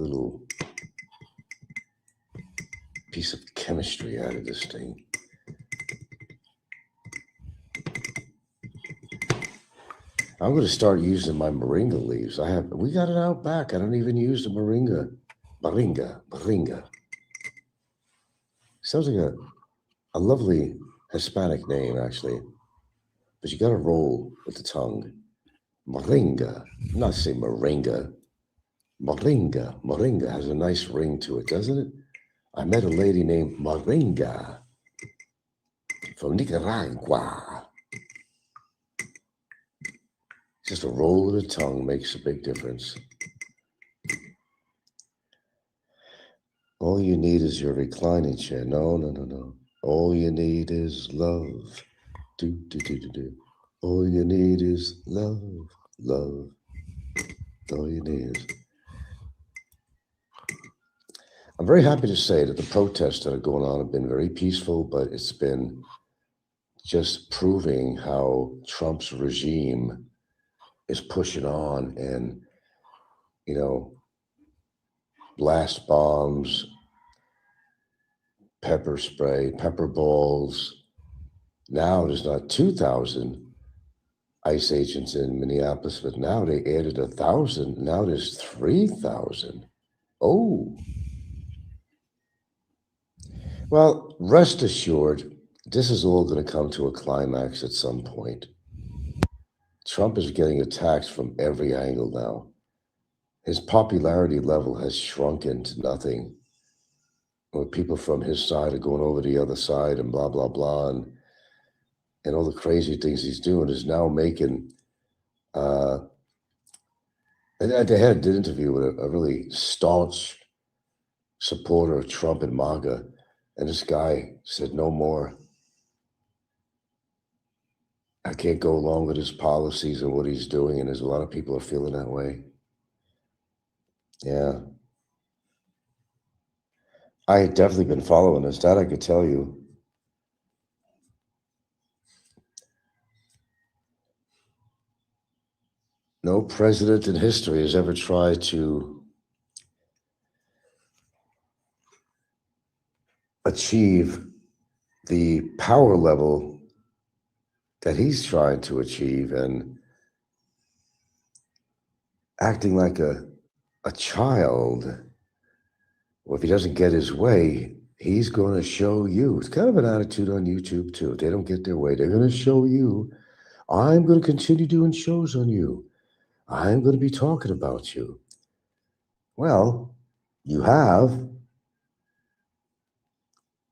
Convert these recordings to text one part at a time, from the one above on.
little piece of chemistry out of this thing. I'm going to start using my moringa leaves. We got it out back. I don't even use the moringa. Moringa. Sounds like a lovely Hispanic name, actually. But you got to roll with the tongue. Moringa. I'm not saying moringa. Moringa. Moringa has a nice ring to it, doesn't it? I met a lady named Moringa from Nicaragua. Just a roll of the tongue makes a big difference. All you need is your reclining chair. No. All you need is love. Do. All you need is love. All you need is. I'm very happy to say that the protests that are going on have been very peaceful, but it's been just proving how Trump's regime is pushing on and, blast bombs, pepper spray, pepper balls. Now there's not 2,000 ICE agents in Minneapolis, but now they added 1,000. Now there's 3,000. Oh. Well, rest assured, this is all going to come to a climax at some point. Trump is getting attacked from every angle now. His popularity level has shrunken to nothing. When people from his side are going over the other side and blah, blah, blah, and all the crazy things he's doing is now making... and they had an interview with a really staunch supporter of Trump and MAGA, and this guy said, no more. I can't go along with his policies and what he's doing, and there's a lot of people are feeling that way. Yeah. I had definitely been following this. That I could tell you. No president in history has ever tried to achieve the power level that he's trying to achieve and acting like a child. Well, if he doesn't get his way, he's going to show you. It's kind of an attitude on YouTube, too. If they don't get their way, they're going to show you. I'm going to continue doing shows on you. I'm going to be talking about you. Well, you have.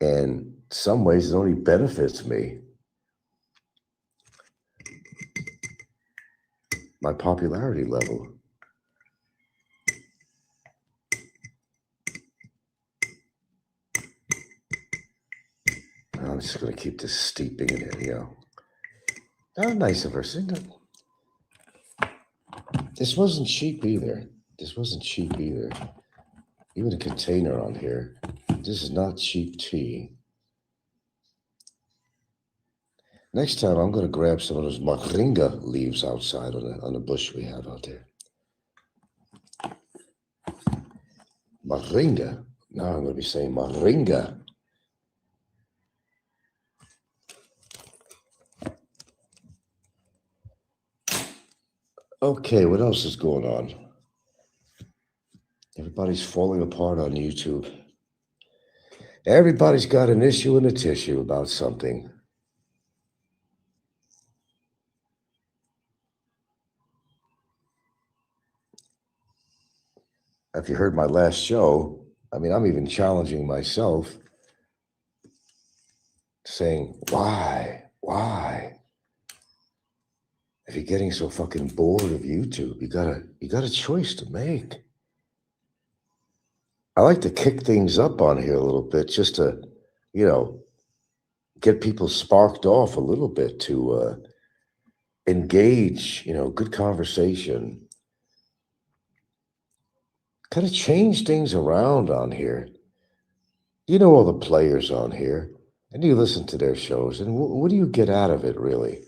And in some ways, it only benefits me. My popularity level. I'm just going to keep this steeping in here, Oh, nice of her, isn't it? This wasn't cheap either. Even a container on here. This is not cheap tea. Next time, I'm going to grab some of those moringa leaves outside on the bush we have out there. Moringa. Now I'm going to be saying moringa. Okay, what else is going on? Everybody's falling apart on YouTube. Everybody's got an issue in a tissue about something. If you heard my last show, I'm even challenging myself, saying, why? If you're getting so fucking bored of YouTube, you got a choice to make. I like to kick things up on here a little bit just to, get people sparked off a little bit to engage, good conversation. Kind of change things around on here. You know all the players on here, and you listen to their shows, and what do you get out of it, really?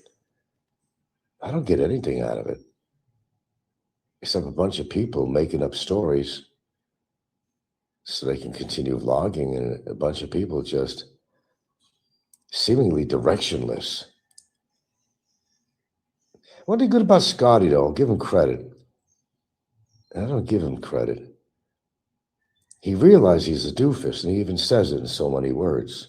I don't get anything out of it, except a bunch of people making up stories so they can continue vlogging, and a bunch of people just seemingly directionless. One thing good about Scotty, though, I'll give him credit. I don't give him credit. He realized he's a doofus, and he even says it in so many words.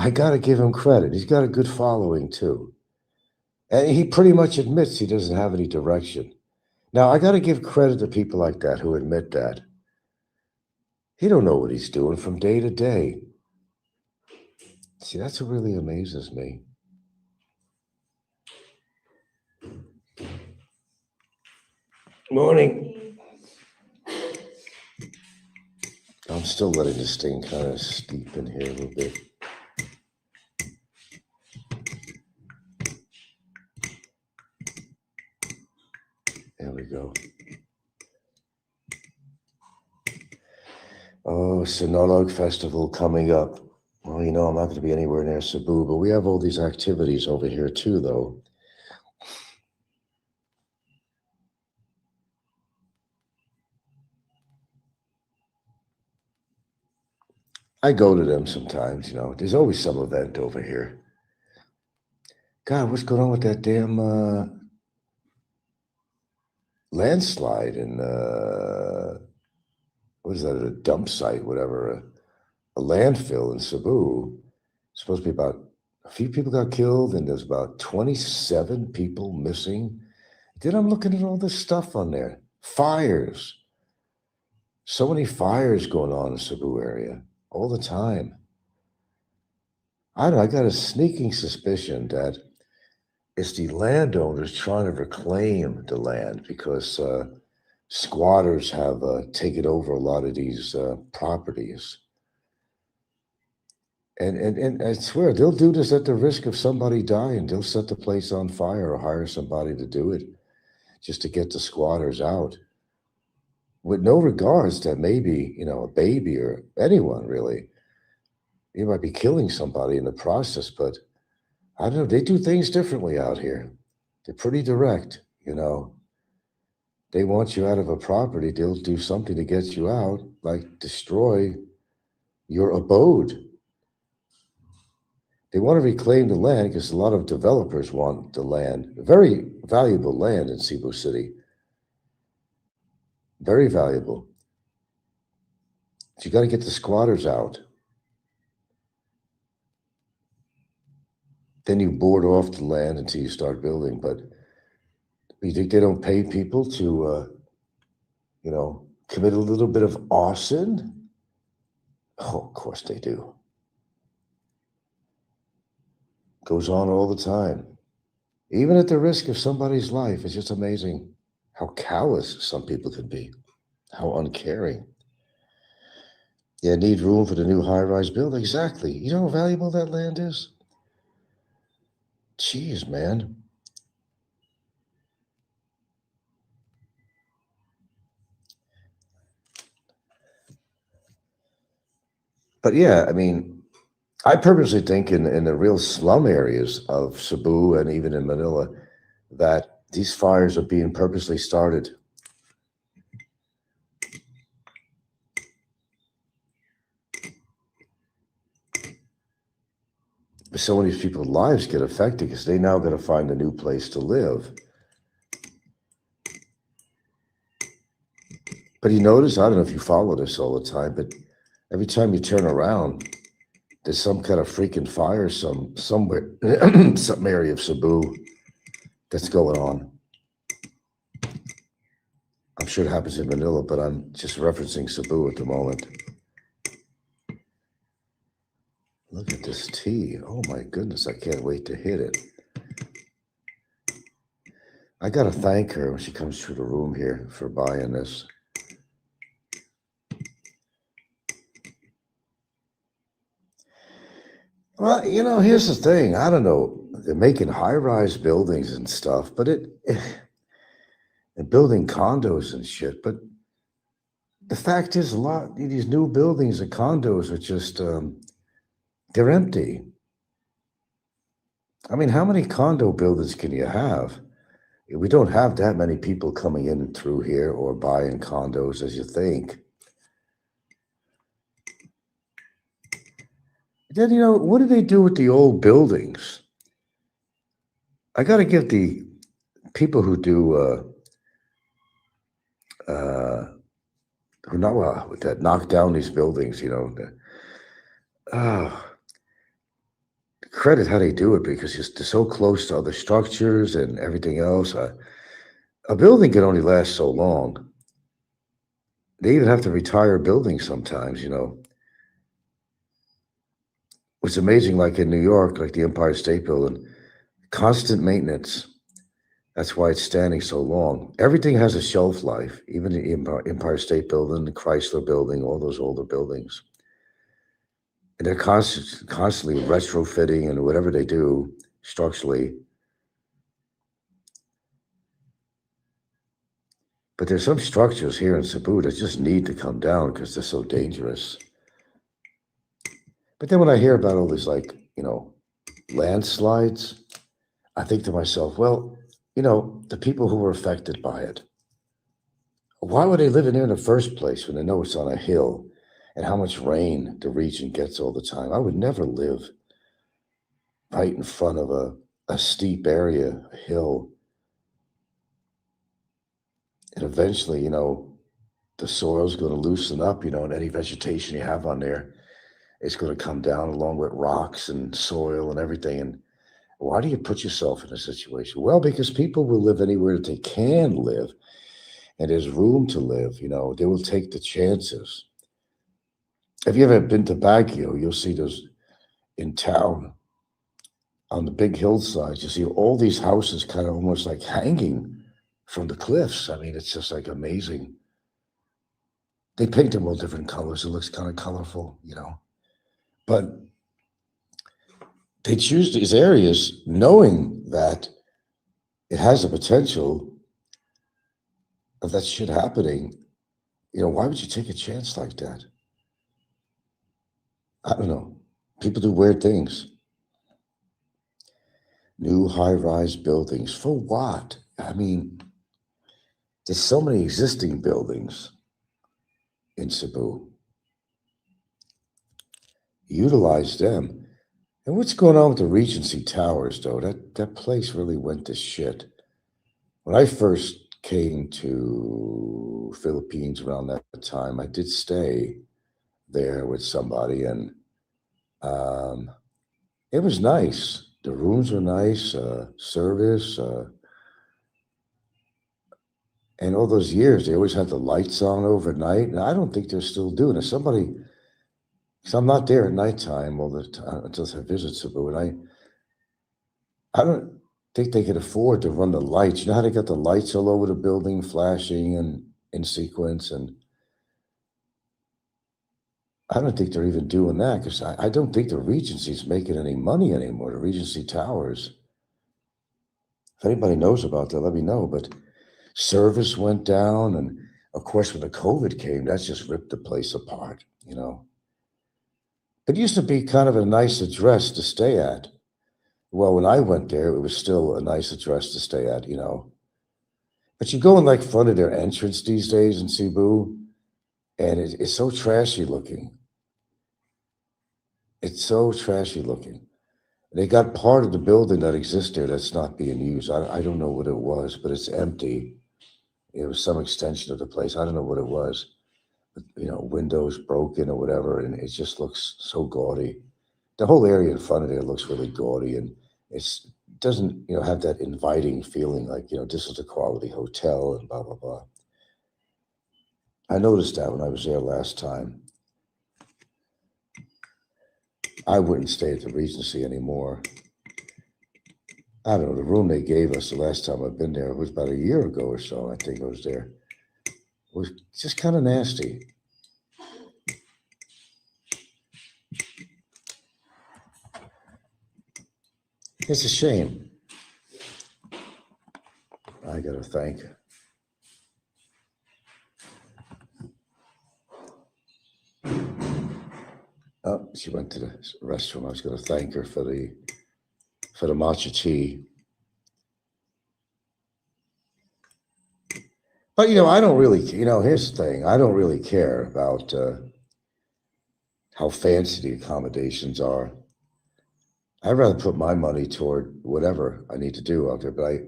I got to give him credit. He's got a good following, too. And he pretty much admits he doesn't have any direction. Now, I got to give credit to people like that who admit that. He don't know what he's doing from day to day. See, that's what really amazes me. Morning. I'm still letting this thing kind of steep in here a little bit. There we go. Oh, Sinolog Festival coming up. Well, you know, I'm not going to be anywhere near Cebu, but we have all these activities over here too, though. I go to them sometimes, you know. There's always some event over here. God, what's going on with that damn landslide in, what is that, a dump site, whatever, a landfill in Cebu? It's supposed to be about, a few people got killed, and there's about 27 people missing. Then I'm looking at all this stuff on there. Fires. So many fires going on in the Cebu area all the time. I don't know, I got a sneaking suspicion that it's the landowners trying to reclaim the land because squatters have taken over a lot of these properties. And I swear, they'll do this at the risk of somebody dying. They'll set the place on fire or hire somebody to do it just to get the squatters out. With no regards that maybe, you know, a baby or anyone really. You might be killing somebody in the process, but I don't know. They do things differently out here. They're pretty direct, you know. They want you out of a property. They'll do something to get you out, like destroy your abode. They want to reclaim the land because a lot of developers want the land, very valuable land in Cebu City. Very valuable. But you got to get the squatters out. Then you board off the land until you start building. But you think they don't pay people to, you know, commit a little bit of arson? Oh, of course they do. Goes on all the time. Even at the risk of somebody's life. It's just amazing how callous some people can be, how uncaring. Yeah, need room for the new high-rise building. Exactly. You know how valuable that land is? Jeez, man. But yeah, I mean, I purposely think in the real slum areas of Cebu and even in Manila that these fires are being purposely started. So many people's lives get affected because they now got to find a new place to live. But you notice, I don't know if you follow this all the time, but every time you turn around, there's some kind of freaking fire somewhere, some area of Cebu that's going on. I'm sure it happens in Manila, but I'm just referencing Cebu at the moment. Look at this tea. Oh my goodness, I can't wait to hit it. I got to thank her when she comes through the room here for buying this. Well, you know, here's the thing. I don't know. They're making high-rise buildings and stuff, but and building condos and shit. But the fact is, a lot of these new buildings and condos are just they're empty. I mean, how many condo buildings can you have? We don't have that many people coming in through here or buying condos as you think. Then, what do they do with the old buildings? I got to give the people who do, who not well, that knock down these buildings, uh, credit how they do it because they're so close to other structures and everything else. A building can only last so long. They even have to retire buildings sometimes. What's amazing, like in New York, like the Empire State Building, constant maintenance. That's why it's standing so long. Everything has a shelf life, even the Empire State Building, the Chrysler Building, all those older buildings. And they're constantly retrofitting and whatever they do structurally. But there's some structures here in Cebu that just need to come down because they're so dangerous. But then when I hear about all these, landslides, I think to myself, well, the people who were affected by it, why would they live in there in the first place when they know it's on a hill and how much rain the region gets all the time? I would never live right in front of a steep area, a hill. And eventually, the soil's going to loosen up, and any vegetation you have on there, it's going to come down along with rocks and soil and everything. And why do you put yourself in a situation? Well, because people will live anywhere that they can live, and there's room to live. They will take the chances. If you ever been to Baguio, you'll see those in town on the big hillsides. You see all these houses kind of almost like hanging from the cliffs. I mean, it's just like amazing. They paint them all different colors. It looks kind of colorful. But they choose these areas knowing that it has the potential of that shit happening. Why would you take a chance like that? I don't know. People do weird things. New high-rise buildings. For what? I mean, there's so many existing buildings in Cebu. Utilize them. And what's going on with the Regency Towers, though? That place really went to shit. When I first came to Philippines around that time, I did stay there with somebody, and it was nice. The rooms were nice, service, and all those years, they always had the lights on overnight, and I don't think they're still doing it. Because I'm not there at nighttime all the time until I visit Cebu, and I don't think they could afford to run the lights. You know how they got the lights all over the building, flashing and in sequence, and I don't think they're even doing that because I don't think the Regency's making any money anymore, the Regency Towers. If anybody knows about that, let me know. But service went down, and of course, when the COVID came, that's just ripped the place apart. It used to be kind of a nice address to stay at. Well, when I went there, it was still a nice address to stay at. But you go in like front of their entrance these days in Cebu, and it's so trashy looking. It's so trashy looking. They got part of the building that exists there that's not being used. I don't know what it was, but it's empty. It was some extension of the place. I don't know what it was. But, windows broken or whatever, and it just looks so gaudy. The whole area in front of there looks really gaudy, and it doesn't, have that inviting feeling like, this is a quality hotel and blah, blah, blah. I noticed that when I was there last time. I wouldn't stay at the Regency anymore. I don't know, the room they gave us the last time I've been there was about a year ago or so, I think I was there. It was just kind of nasty. It's a shame. I got to thank. Oh, she went to the restroom. I was going to thank her for the matcha tea. But I don't really. Here's the thing: I don't really care about how fancy the accommodations are. I'd rather put my money toward whatever I need to do out there. But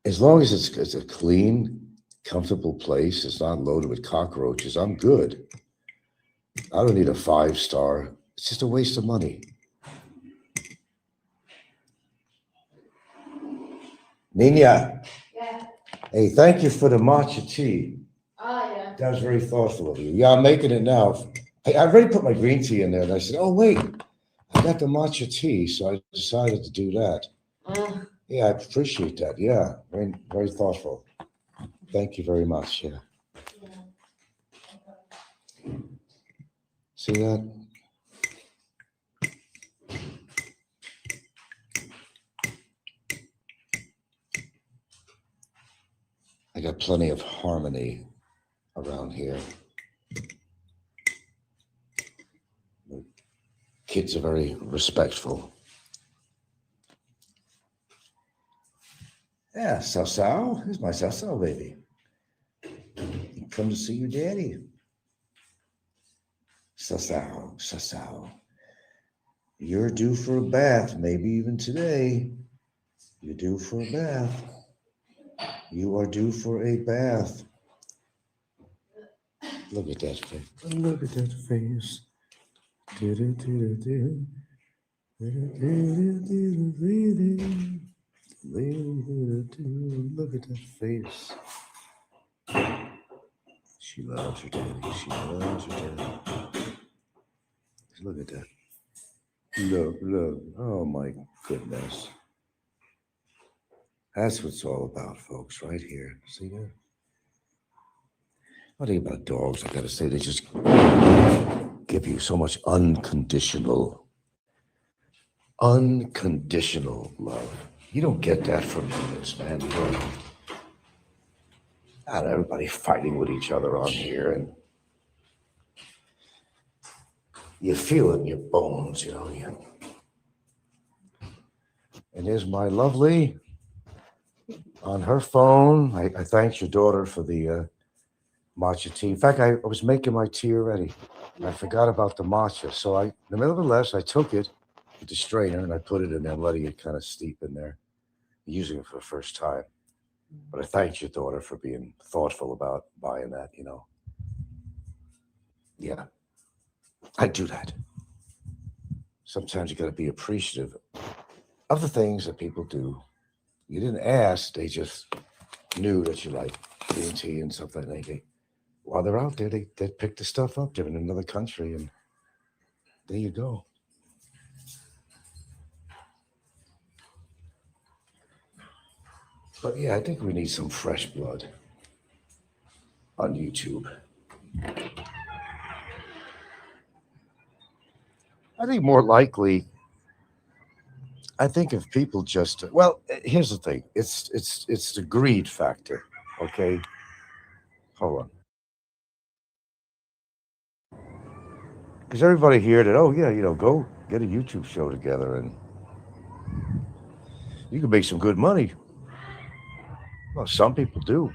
as long as it's a clean, comfortable place, it's not loaded with cockroaches, I'm good. I don't need a 5-star. It's just a waste of money. Nina, Yeah. hey, thank you for the matcha tea. Oh, yeah. That was very thoughtful of you. Yeah, I'm making it now. I already put my green tea in there, and I said, "Oh wait, I got the matcha tea," so I decided to do that. Yeah, I appreciate that. Yeah, very, very thoughtful. Thank you very much. Yeah. See that? I got plenty of harmony around here. The kids are very respectful. Yeah, Sasao. Here's my Sasao baby. Come to see your daddy. Sasao, Sasao. You're due for a bath, maybe even today. You're due for a bath. You are due for a bath. Look at that face. Look at that face. Look at that face. She loves her daddy. She loves her daddy. Look at that. Look, look. Oh my goodness. That's what it's all about, folks, right here. See that? One thing about dogs, I gotta say, they just give you so much unconditional love. You don't get that from humans, man. Not everybody fighting with each other on here, and you feel it in your bones, And there's my lovely on her phone. I thanked your daughter for the matcha tea. In fact, I was making my tea already. I forgot about the matcha. So in the middle of the lesson, I took it with the strainer and I put it in there, letting it kind of steep in there, using it for the first time. But I thanked your daughter for being thoughtful about buying that, Yeah, I do that. Sometimes you got to be appreciative of the things that people do. You didn't ask, they just knew that you like green tea and stuff like that. While they're out there, they pick the stuff up. They're in another country, and there you go. But yeah, I think we need some fresh blood on YouTube. I think more likely, I think if people just here's the thing. It's the greed factor. Okay, hold on. Because everybody here that go get a YouTube show together and you can make some good money. Well, some people do.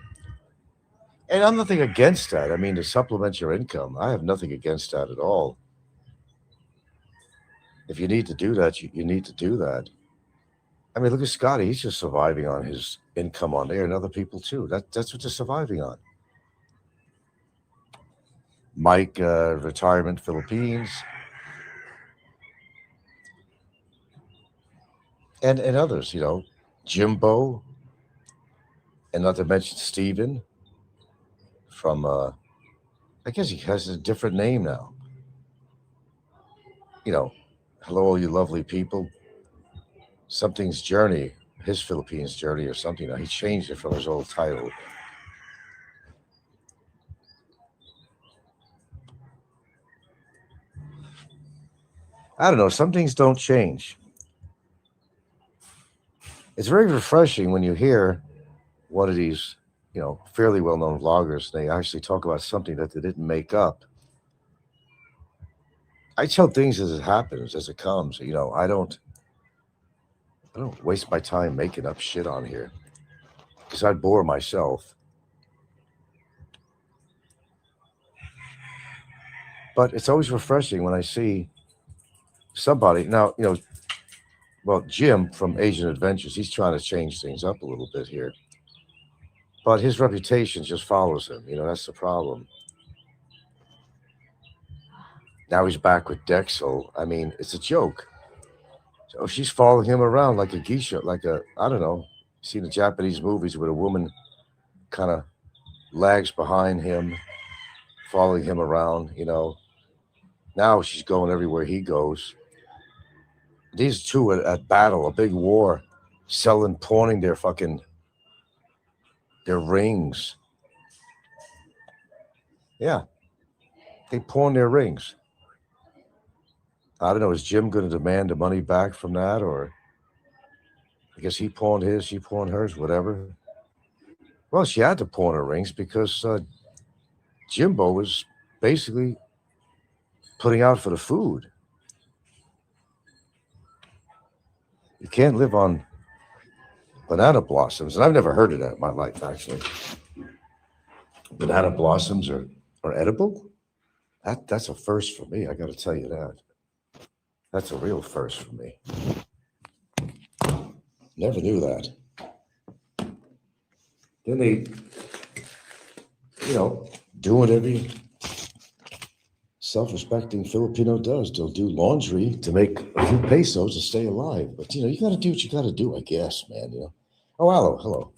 And I'm nothing against that. I mean, to supplement your income, I have nothing against that at all. If you need to do that, you need to do that. I mean, look at Scotty. He's just surviving on his income on there, and other people too. That's what they're surviving on. Mike, retirement Philippines, and others. Jimbo, and not to mention Steven from. I guess he has a different name now. Hello, all you lovely people. Something's journey, his Philippines journey, or something. Now he changed it from his old title. I don't know. Some things don't change. It's very refreshing when you hear one of these, fairly well-known vloggers. They actually talk about something that they didn't make up. I tell things as it happens, as it comes. I don't waste my time making up shit on here because I'd bore myself. But it's always refreshing when I see somebody. Now, well, Jim from Asian Adventures, he's trying to change things up a little bit here. But his reputation just follows him. That's the problem. Now he's back with Dex, so I mean, it's a joke. So she's following him around like a geisha, I don't know. Seen the Japanese movies where a woman kind of lags behind him, following him around. Now she's going everywhere he goes. These two at battle, a big war, pawning their rings. Yeah, they pawn their rings. I don't know. Is Jim going to demand the money back from that, or I guess he pawned his, she pawned hers, whatever. Well, she had to pawn her rings because Jimbo was basically putting out for the food. You can't live on banana blossoms, and I've never heard of that in my life, actually. Banana blossoms are edible? That's a first for me. I got to tell you that. That's a real first for me. Never knew that. Then they, do what every self-respecting Filipino does. They'll do laundry to make a few pesos to stay alive. But, you got to do what you got to do, I guess, man. Oh, hello.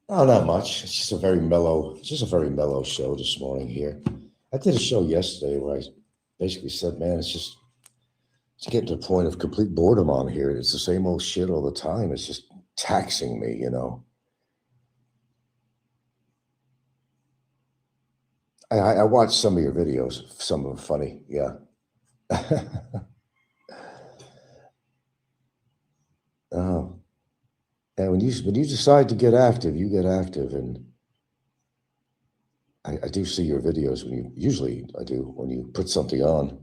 Oh, not much. It's just a very mellow show this morning here. I did a show yesterday where I basically said, man, it's getting to the point of complete boredom on here. It's the same old shit all the time. It's just taxing me, I watched some of your videos. Some of them funny, yeah. Oh. And when you decide to get active, you get active, and I do see your videos when you put something on.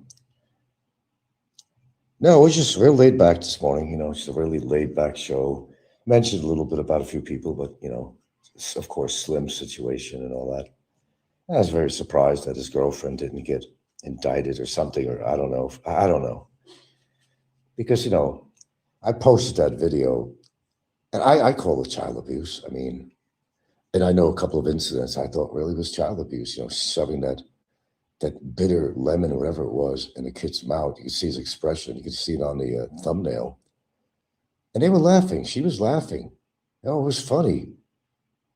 No, it was just real laid back this morning. It's a really laid back show. Mentioned a little bit about a few people, but of course, Slim's situation and all that. I was very surprised that his girlfriend didn't get indicted or something, or I don't know, because I posted that video, and I call it child abuse. I mean, and I know a couple of incidents I thought really was child abuse. Shoving that bitter lemon or whatever it was in the kid's mouth. You could see his expression. You could see it on the thumbnail. And they were laughing. She was laughing. It was funny.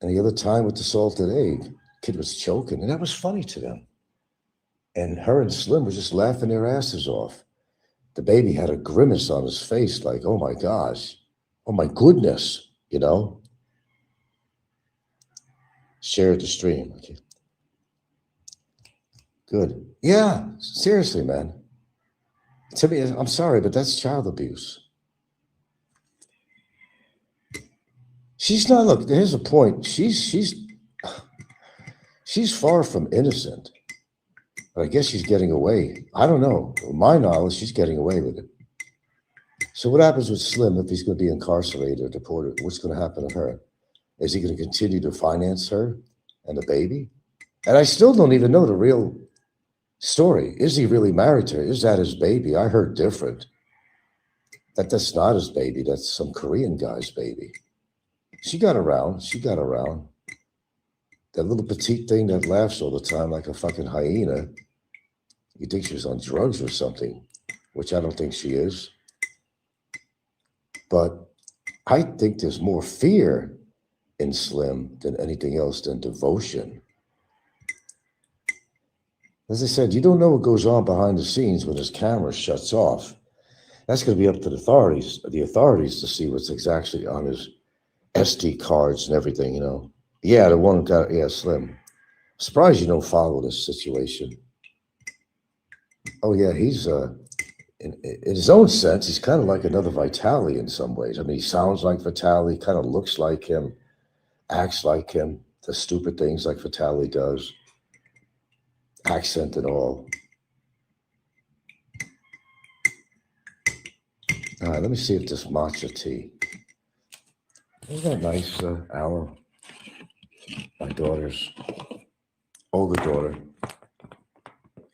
And the other time with the salted egg, kid was choking, and that was funny to them. And her and Slim were just laughing their asses off. The baby had a grimace on his face like, oh my gosh, oh my goodness, Shared the stream. Okay. Good. Yeah, seriously, man. To me, I'm sorry, but that's child abuse. She's not. Look, here's the point. She's far from innocent, but I guess she's getting away. I don't know. To my knowledge, she's getting away with it. So what happens with Slim if he's going to be incarcerated or deported? What's going to happen to her? Is he going to continue to finance her and the baby? And I still don't even know the real story. Is he really married to her? Is that his baby? I heard different. That's not his baby. That's some Korean guy's baby. She got around. That little petite thing that laughs all the time like a fucking hyena. You think she's on drugs or something, which I don't think she is. But I think there's more fear in Slim than anything else, than devotion. As I said, you don't know what goes on behind the scenes when his camera shuts off. That's going to be up to the authorities to see what's exactly on his SD cards and everything, Yeah, the one got, Slim. Surprised you don't follow this situation. Oh, yeah, he's, in his own sense, he's kind of like another Vitali in some ways. I mean, he sounds like Vitali, kind of looks like him, acts like him, does stupid things like Vitali does, accent and all. All right, let me see if this matcha tea. Isn't that nice, aloe? My daughter's. older daughter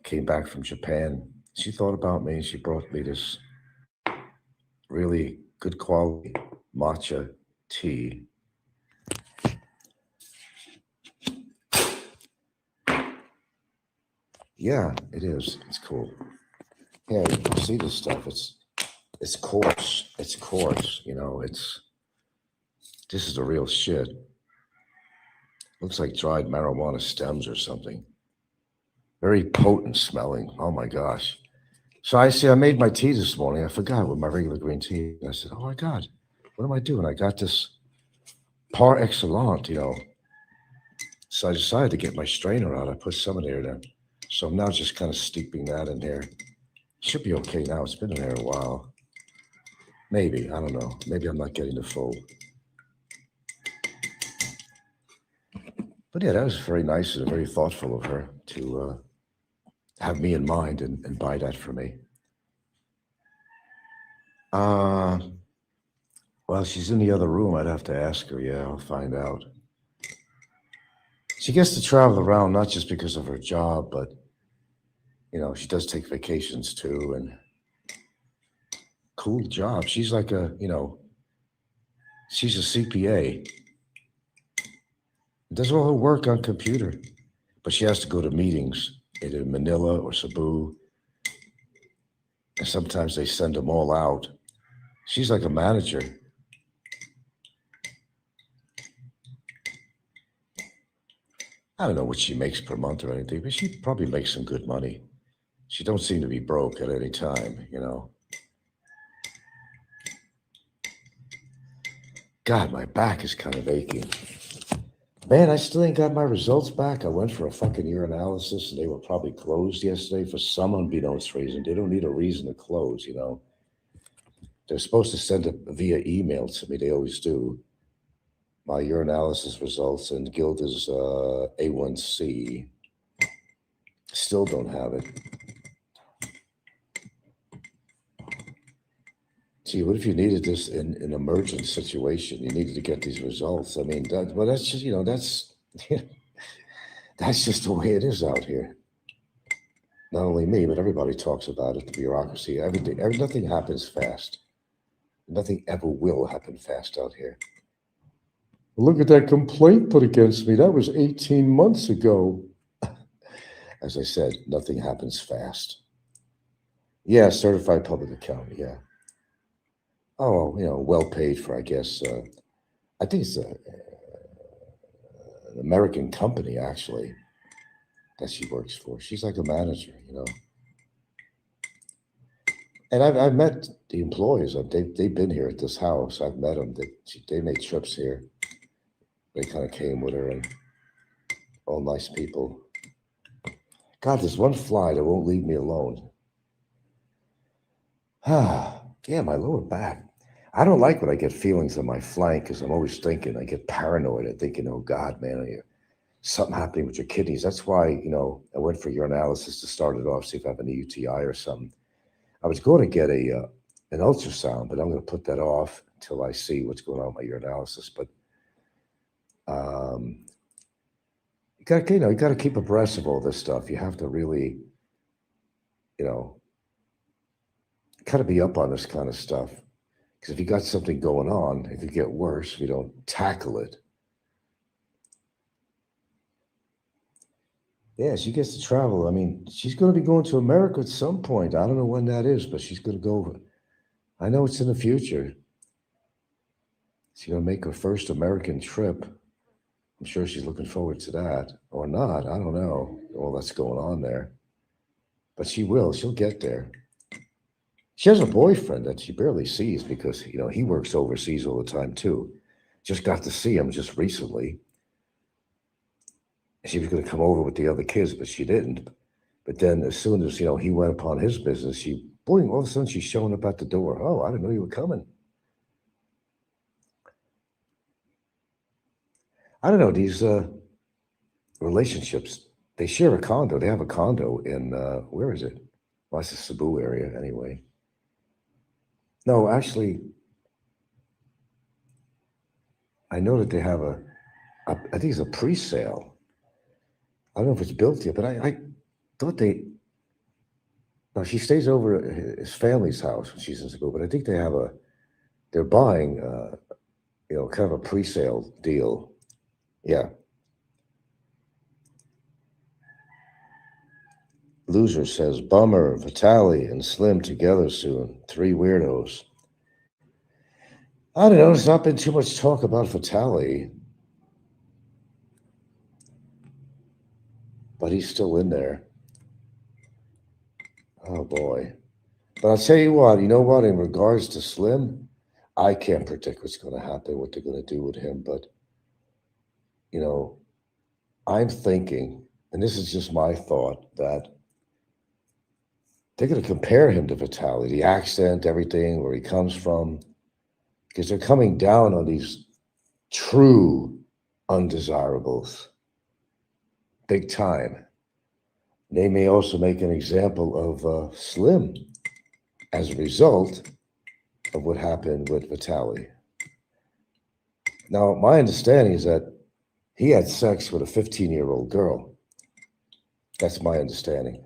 came back from Japan. She thought about me and she brought me this really good quality matcha tea. Yeah, it is. It's cool. Yeah, you see this stuff. It's coarse. It's coarse. You know, this is the real shit. Looks like dried marijuana stems or something. Very potent smelling. Oh my gosh. So I made my tea this morning. I forgot with my regular green tea. I said, oh my God, what am I doing? I got this par excellence, you know. So I decided to get my strainer out. I put some in there then. So I'm now just kind of steeping that in there. Should be okay now. It's been in there a while. Maybe. I don't know. Maybe I'm not getting the full. But yeah, that was very nice and very thoughtful of her to have me in mind and buy that for me. Uh, well, she's in the other room. I'd have to ask her. Yeah, I'll find out. She gets to travel around not just because of her job, but you know, she does take vacations too, and cool job. She's like she's a CPA. Does all her work on computer, but she has to go to meetings either in Manila or Cebu, and sometimes they send them all out. She's like a manager. I don't know what she makes per month or anything, but she probably makes some good money. She don't seem to be broke at any time, you know. God, my back is kind of aching. Man, I still ain't got my results back. I went for a fucking urinalysis and they were probably closed yesterday for some unbeknownst reason. They don't need a reason to close, you know. They're supposed to send it via email to me. They always do. My urinalysis results and Gilda's A1C. Still don't have it. Gee, what if you needed this in an emergent situation? You needed to get these results. I mean, that's just, you know, that's just the way it is out here. Not only me, but everybody talks about it, the bureaucracy. Nothing happens fast. Nothing ever will happen fast out here. Look at that complaint put against me. That was 18 months ago. As I said, nothing happens fast. Yeah, certified public accountant, yeah. Oh, you know, well paid for, I guess. I think it's an American company, actually, that she works for. She's like a manager, you know. And I've met the employees. They've been here at this house. I've met them. They made trips here. They kind of came with her and all nice people. God, there's one fly that won't leave me alone. Yeah, my lower back. I don't like when I get feelings on my flank because I'm always thinking, I get paranoid. I'm thinking, oh God, man, something happening with your kidneys. That's why, you know, I went for urinalysis to start it off, see if I have an UTI or something. I was going to get an ultrasound, but I'm going to put that off until I see what's going on with my urinalysis. But you got to keep abreast of all this stuff. You have to really, you know, kind of be up on this kind of stuff. Because if you got something going on, it could get worse if you don't tackle it. Yeah, she gets to travel. I mean, she's going to be going to America at some point. I don't know when that is, but she's going to go. I know it's in the future. She's going to make her first American trip. I'm sure she's looking forward to that. Or not. I don't know all that's going on there. But she will. She'll get there. She has a boyfriend that she barely sees because, you know, he works overseas all the time too. Just got to see him just recently. She was going to come over with the other kids, but she didn't. But then as soon as, you know, he went upon his business, boing, all of a sudden she's showing up at the door. Oh, I didn't know you were coming. I don't know, these relationships, they share a condo. They have a condo in, where is it? Well, it's the Cebu area anyway. No, actually, I know that they have I think it's a pre-sale. I don't know if it's built yet, but I thought no, she stays over at his family's house when she's in school, but I think they're buying, kind of a pre-sale deal. Yeah. Loser says, bummer, Vitali and Slim together soon. Three weirdos. I don't know. There's not been too much talk about Vitali, but he's still in there. Oh boy. But I'll tell you what, you know what? In regards to Slim, I can't predict what's going to happen, what they're going to do with him. But, you know, I'm thinking, and this is just my thought, that they're going to compare him to Vitali, the accent, everything, where he comes from, because they're coming down on these true undesirables big time. They may also make an example of Slim as a result of what happened with Vitali. Now, my understanding is that he had sex with a 15-year-old girl. That's my understanding.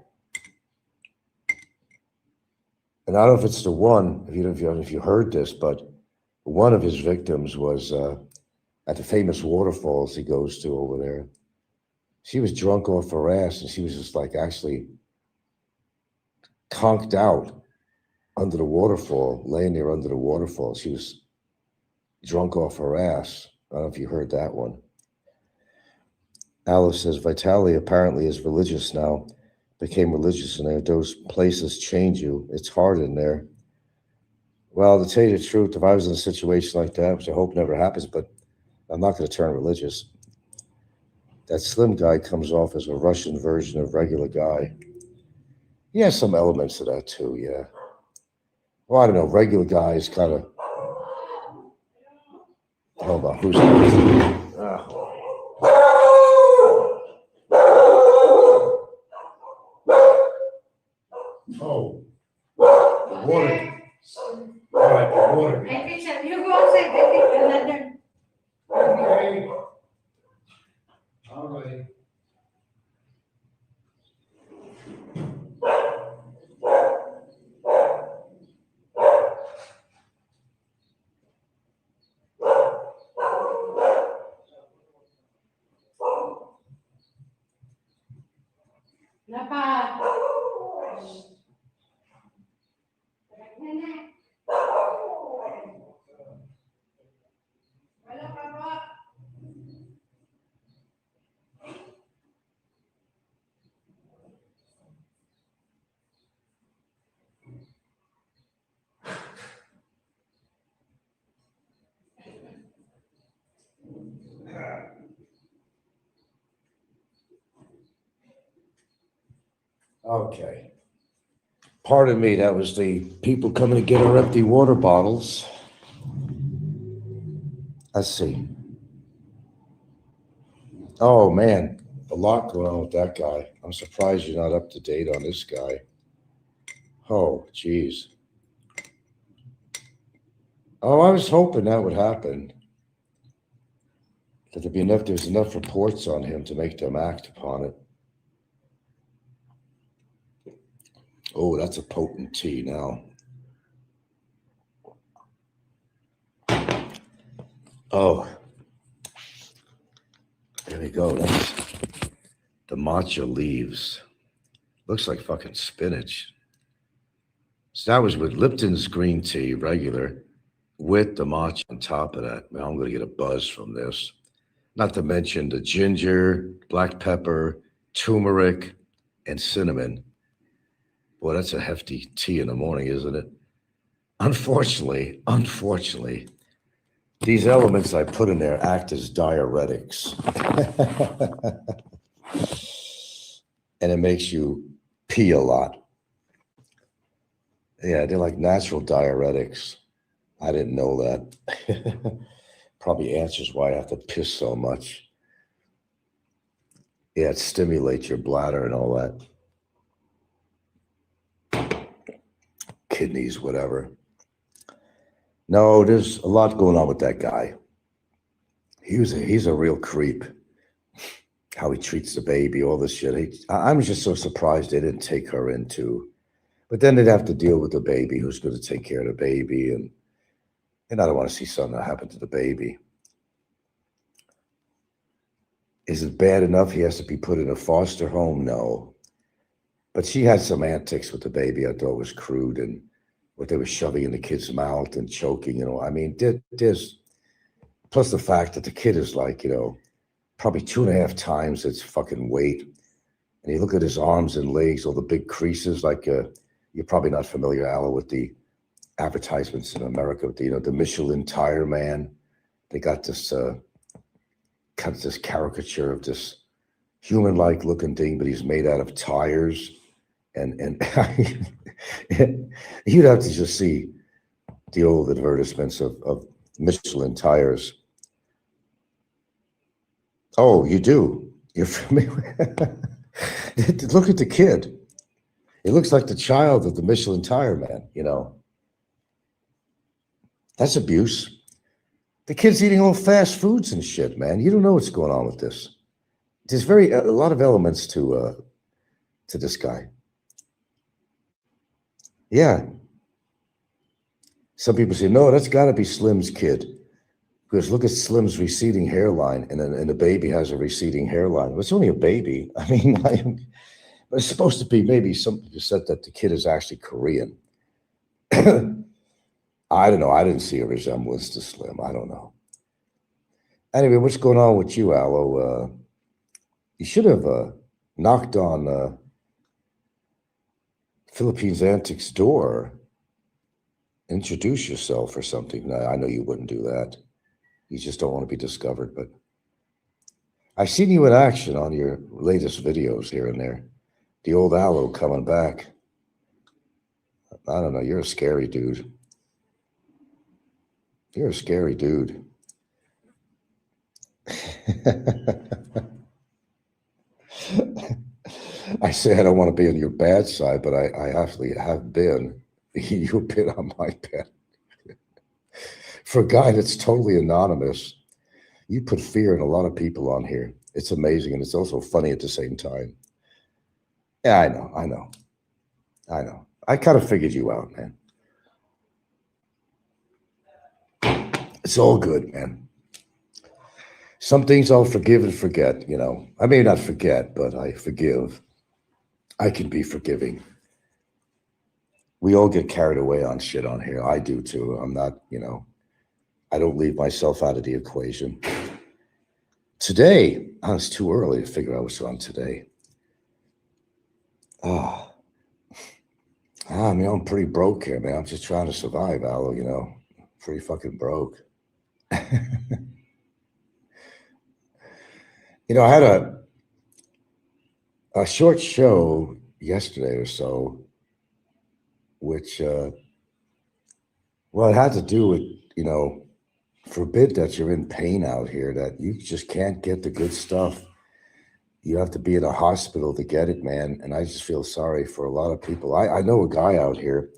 And I don't know if it's the one, if you heard this, but one of his victims was at the famous waterfalls he goes to over there. She was drunk off her ass, and she was just like actually conked out under the waterfall, laying there under the waterfall. She was drunk off her ass. I don't know if you heard that one. Alice says, Vitali apparently is religious now, became religious in there. Those places change you. It's hard in there. Well, to tell you the truth, if I was in a situation like that, which I hope never happens, but I'm not going to turn religious. That Slim guy comes off as a Russian version of regular guy. He has some elements of that too, yeah. Well, I don't know. Regular guy is kind of. Hold on, who's Oh, the water. All right, the water. I think so. You go outside. I think another. Okay. All right. Napa. Wala pa ba? Okay. Pardon me, that was the people coming to get our empty water bottles. Let's see. Oh man, a lot going on with that guy. I'm surprised you're not up to date on this guy. Oh, geez. Oh, I was hoping that would happen. That there's enough reports on him to make them act upon it. Oh, that's a potent tea now. Oh, there we go. That's the matcha leaves. Looks like fucking spinach. So that was with Lipton's green tea, regular, with the matcha on top of that. Man, I'm going to get a buzz from this. Not to mention the ginger, black pepper, turmeric, and cinnamon. Boy, that's a hefty tea in the morning, isn't it? Unfortunately, these elements I put in there act as diuretics. And it makes you pee a lot. Yeah, they're like natural diuretics. I didn't know that. Probably answers why I have to piss so much. Yeah, it stimulates your bladder and all that. Kidneys, whatever. No, there's a lot going on with that guy. He's a real creep. how he treats the baby, all this shit. I'm just so surprised they didn't take her into. But then they'd have to deal with the baby, who's going to take care of the baby, and I don't want to see something that happen to the baby. Is it bad enough he has to be put in a foster home? No. But she had some antics with the baby I thought was crude, and what they were shoving in the kid's mouth and choking, I mean, there's, plus the fact that the kid is like, probably 2.5 times its fucking weight. And you look at his arms and legs, all the big creases, like you're probably not familiar, Al, with the advertisements in America, with the Michelin tire man. They got this kind of this caricature of this human-like looking thing, but he's made out of tires. And you'd have to just see the old advertisements of Michelin tires. Oh, you do? You're familiar? Look at the kid. It looks like the child of the Michelin tire man, That's abuse. The kid's eating all fast foods and shit, man. You don't know what's going on with this. There's a lot of elements to this guy. Yeah. Some people say, no, that's got to be Slim's kid. Because look at Slim's receding hairline, and the baby has a receding hairline. Well, it's only a baby. I mean, but it's supposed to be, maybe some people said that the kid is actually Korean. I don't know. I didn't see a resemblance to Slim. I don't know. Anyway, what's going on with you, Aloe? You should have knocked on Philippines Antics door. Introduce yourself or something. I know you wouldn't do that. You just don't want to be discovered. But I've seen you in action on your latest videos here and there. The old Aloe coming back. I don't know. You're a scary dude. You're a scary dude. I say I don't want to be on your bad side, but I actually have been. You've been on my bad. For a guy that's totally anonymous, you put fear in a lot of people on here. It's amazing, and it's also funny at the same time. Yeah, I know. I kind of figured you out, man. It's all good, man. Some things I'll forgive and forget, I may not forget, but I forgive. I can be forgiving. We all get carried away on shit on here. I do too. I'm not, I don't leave myself out of the equation. Today, it's too early to figure out what's on today. I mean, I'm pretty broke here, man. I'm just trying to survive, Aloe, pretty fucking broke. I had a short show yesterday or so, which, it had to do with, forbid that you're in pain out here, that you just can't get the good stuff. You have to be in a hospital to get it, man. And I just feel sorry for a lot of people. I know a guy out here,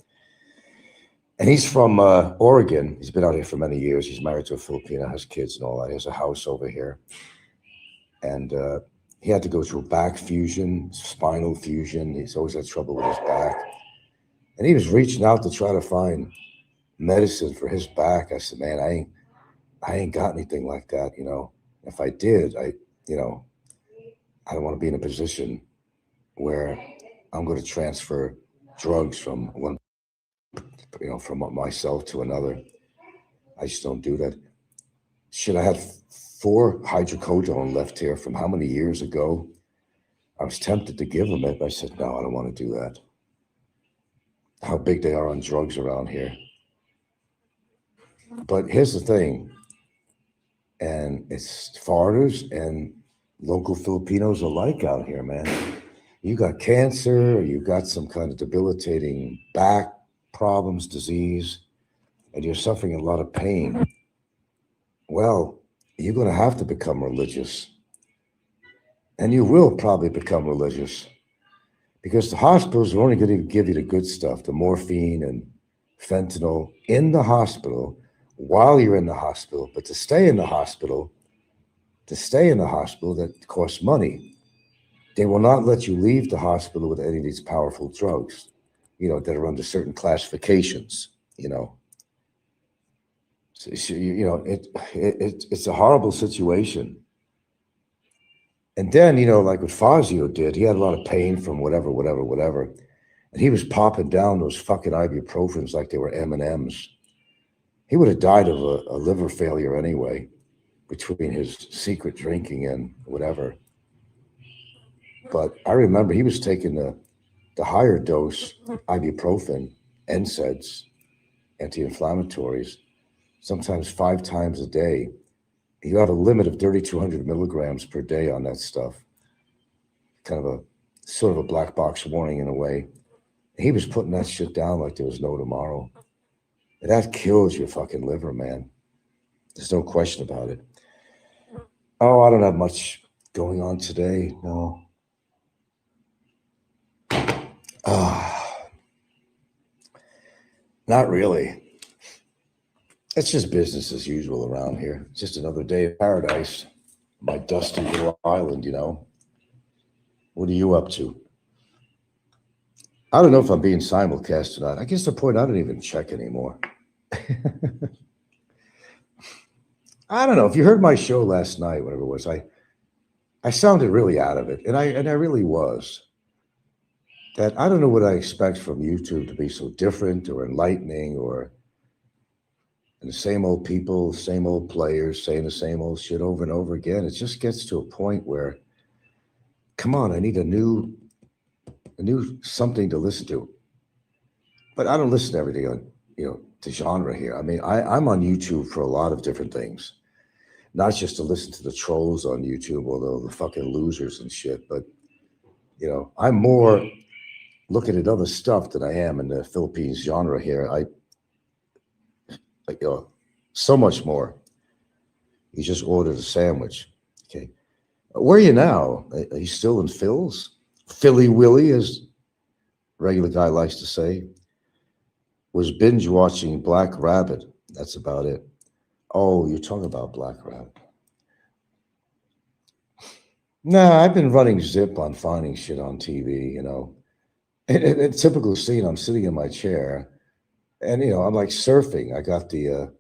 and he's from Oregon. He's been out here for many years. He's married to a Filipina, has kids and all that. He has a house over here. And he had to go through back fusion, spinal fusion. He's always had trouble with his back. And he was reaching out to try to find medicine for his back. I said, man, I ain't got anything like that, If I did, I don't want to be in a position where I'm going to transfer drugs from one, from myself to another. I just don't do that. Shit, I had 4 hydrocodone left here from how many years ago? I was tempted to give them it. I said, no, I don't want to do that. How big they are on drugs around here. But here's the thing, and it's foreigners and local Filipinos alike out here, man. You got cancer, or you got some kind of debilitating back problems, disease, and you're suffering a lot of pain. Well, you're going to have to become religious. And you will probably become religious, because the hospitals are only going to give you the good stuff, the morphine and fentanyl in the hospital while you're in the hospital. But to stay in the hospital, to stay in the hospital that costs money. They will not let you leave the hospital with any of these powerful drugs, that are under certain classifications, So, it's a horrible situation. And then, like what Fazio did, he had a lot of pain from whatever. And he was popping down those fucking ibuprofens like they were M&Ms. He would have died of a liver failure anyway, between his secret drinking and whatever. But I remember he was taking the higher dose ibuprofen, NSAIDs, anti-inflammatories, sometimes 5 times a day. You have a limit of 3,200 milligrams per day on that stuff. Kind of a sort of a black box warning in a way. He was putting that shit down like there was no tomorrow. And that kills your fucking liver, man. There's no question about it. Oh, I don't have much going on today. No. Not really. It's just business as usual around here. It's just another day of paradise. My dusty little island, What are you up to? I don't know if I'm being simulcast or not. I guess the point, I don't even check anymore. I don't know. If you heard my show last night, whatever it was, I sounded really out of it. And I really was. That I don't know what I expect from YouTube to be so different or enlightening or the same old people, same old players saying the same old shit over and over again. It just gets to a point where, come on, I need a new something to listen to. But I don't listen to everything on, to genre here. I mean, I'm on YouTube for a lot of different things, not just to listen to the trolls on YouTube, although the fucking losers and shit. But, I'm more looking at other stuff than I am in the Philippines genre here. So much more. You just ordered a sandwich. Okay. Where are you now? Are you still in Phil's? Philly Willy, as regular guy likes to say. Was binge watching Black Rabbit. That's about it. Oh, you're talking about Black Rabbit. Nah, I've been running zip on finding shit on TV, A typical scene, I'm sitting in my chair and, I'm like surfing. I got the,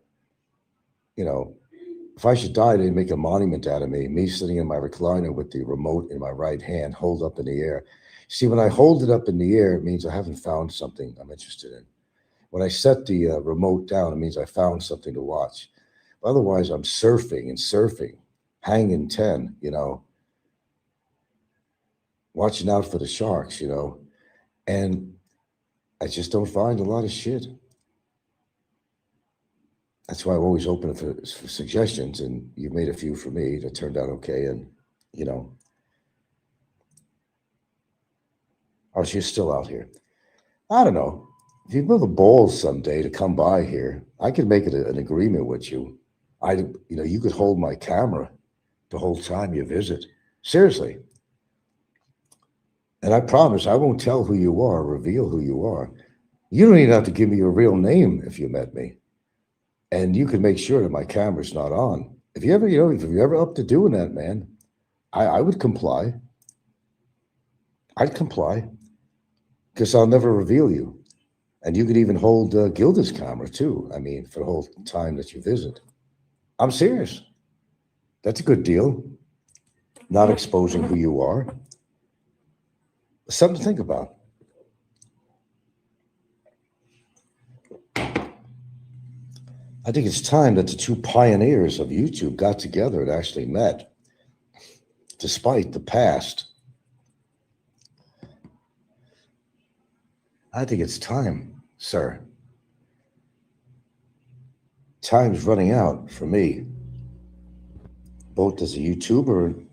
if I should die, they'd make a monument out of me sitting in my recliner with the remote in my right hand, hold up in the air. See, when I hold it up in the air, it means I haven't found something I'm interested in. When I set the remote down, it means I found something to watch. Otherwise, I'm surfing, hanging 10, watching out for the sharks, and I just don't find a lot of shit. That's why I'm always open for suggestions, and you've made a few for me that turned out okay, and, oh, she's still out here. I don't know. If you build a balls someday to come by here, I could make it an agreement with you. You could hold my camera the whole time you visit. Seriously. And I promise I won't tell who you are, reveal who you are. You don't even have to give me your real name if you met me. And you can make sure that my camera's not on. If you're ever up to doing that, man, I would comply. I'd comply. Because I'll never reveal you. And you could even hold Gilda's camera too. I mean, for the whole time that you visit. I'm serious. That's a good deal. Not exposing who you are. Something to think about. I think it's time that the two pioneers of YouTube got together and actually met, despite the past. I think it's time, sir. Time's running out for me, both as a YouTuber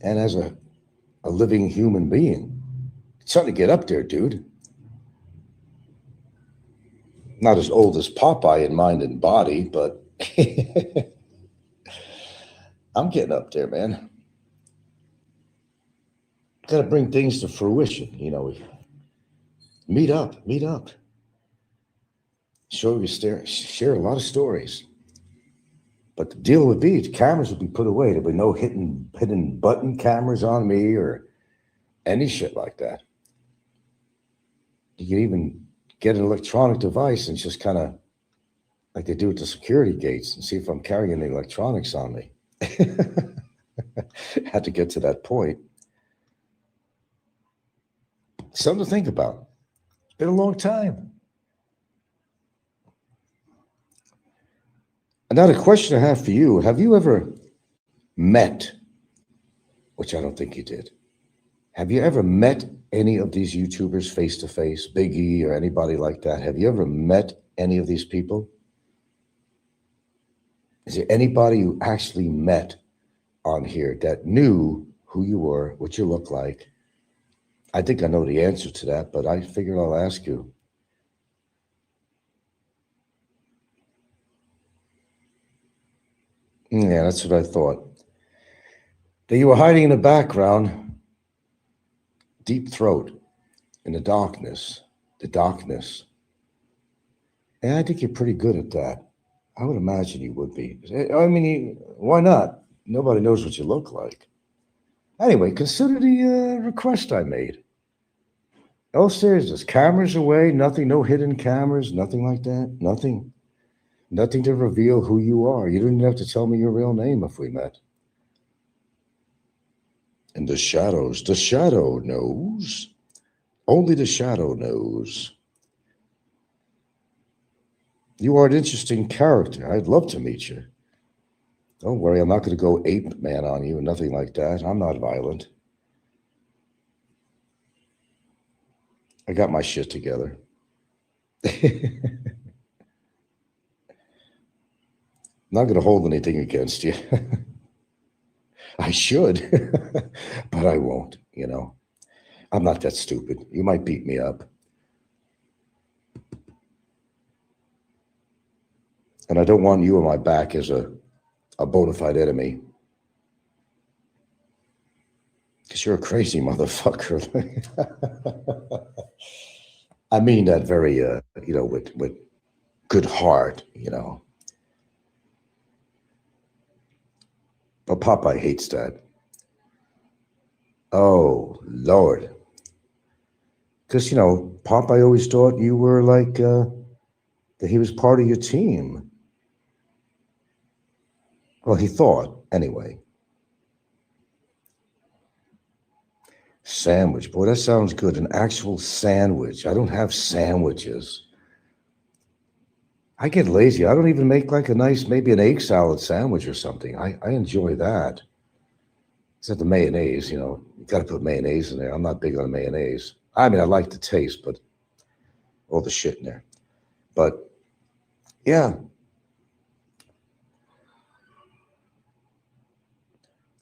and as a living human being. It's starting to get up there, dude. Not as old as Popeye in mind and body, but I'm getting up there, man. Got to bring things to fruition, Meet up. Share a lot of stories. But the deal would be the cameras would be put away. There'd be no hidden button cameras on me or any shit like that. You can even get an electronic device and just kind of like they do at the security gates and see if I'm carrying any electronics on me. Had to get to that point. Something to think about. It's been a long time. Another question I have for you. Have you ever met, which I don't think you did, have you ever met any of these YouTubers face to face, Big E or anybody like that? Have you ever met any of these people? Is there anybody you actually met on here that knew who you were, what you look like? I think I know the answer to that, but I figured I'll ask you. Yeah, that's what I thought. That you were hiding in the background, deep throat, in the darkness. And I think you're pretty good at that. I would imagine you would be. I mean, why not? Nobody knows what you look like. Anyway, consider the request I made. No seriousness. Cameras away, nothing, no hidden cameras, nothing like that. Nothing to reveal who you are. You didn't have to tell me your real name if we met. And the shadow knows. Only the shadow knows. You are an interesting character. I'd love to meet you. Don't worry, I'm not going to go ape man on you, nothing like that. I'm not violent. I got my shit together. Not going to hold anything against you. I should, but I won't, you know. I'm not that stupid. You might beat me up. And I don't want you on my back as a bona fide enemy. Because you're a crazy motherfucker. I mean that very, with good heart, you know. But Popeye hates that. Oh, Lord. Because, Popeye always thought you were like, that he was part of your team. Well, he thought, anyway. Sandwich. Boy, that sounds good. An actual sandwich. I don't have sandwiches. I get lazy. I don't even make like a nice, maybe an egg salad sandwich or something. I enjoy that. Except the mayonnaise, you got to put mayonnaise in there. I'm not big on mayonnaise. I mean, I like the taste, but all the shit in there. But, yeah.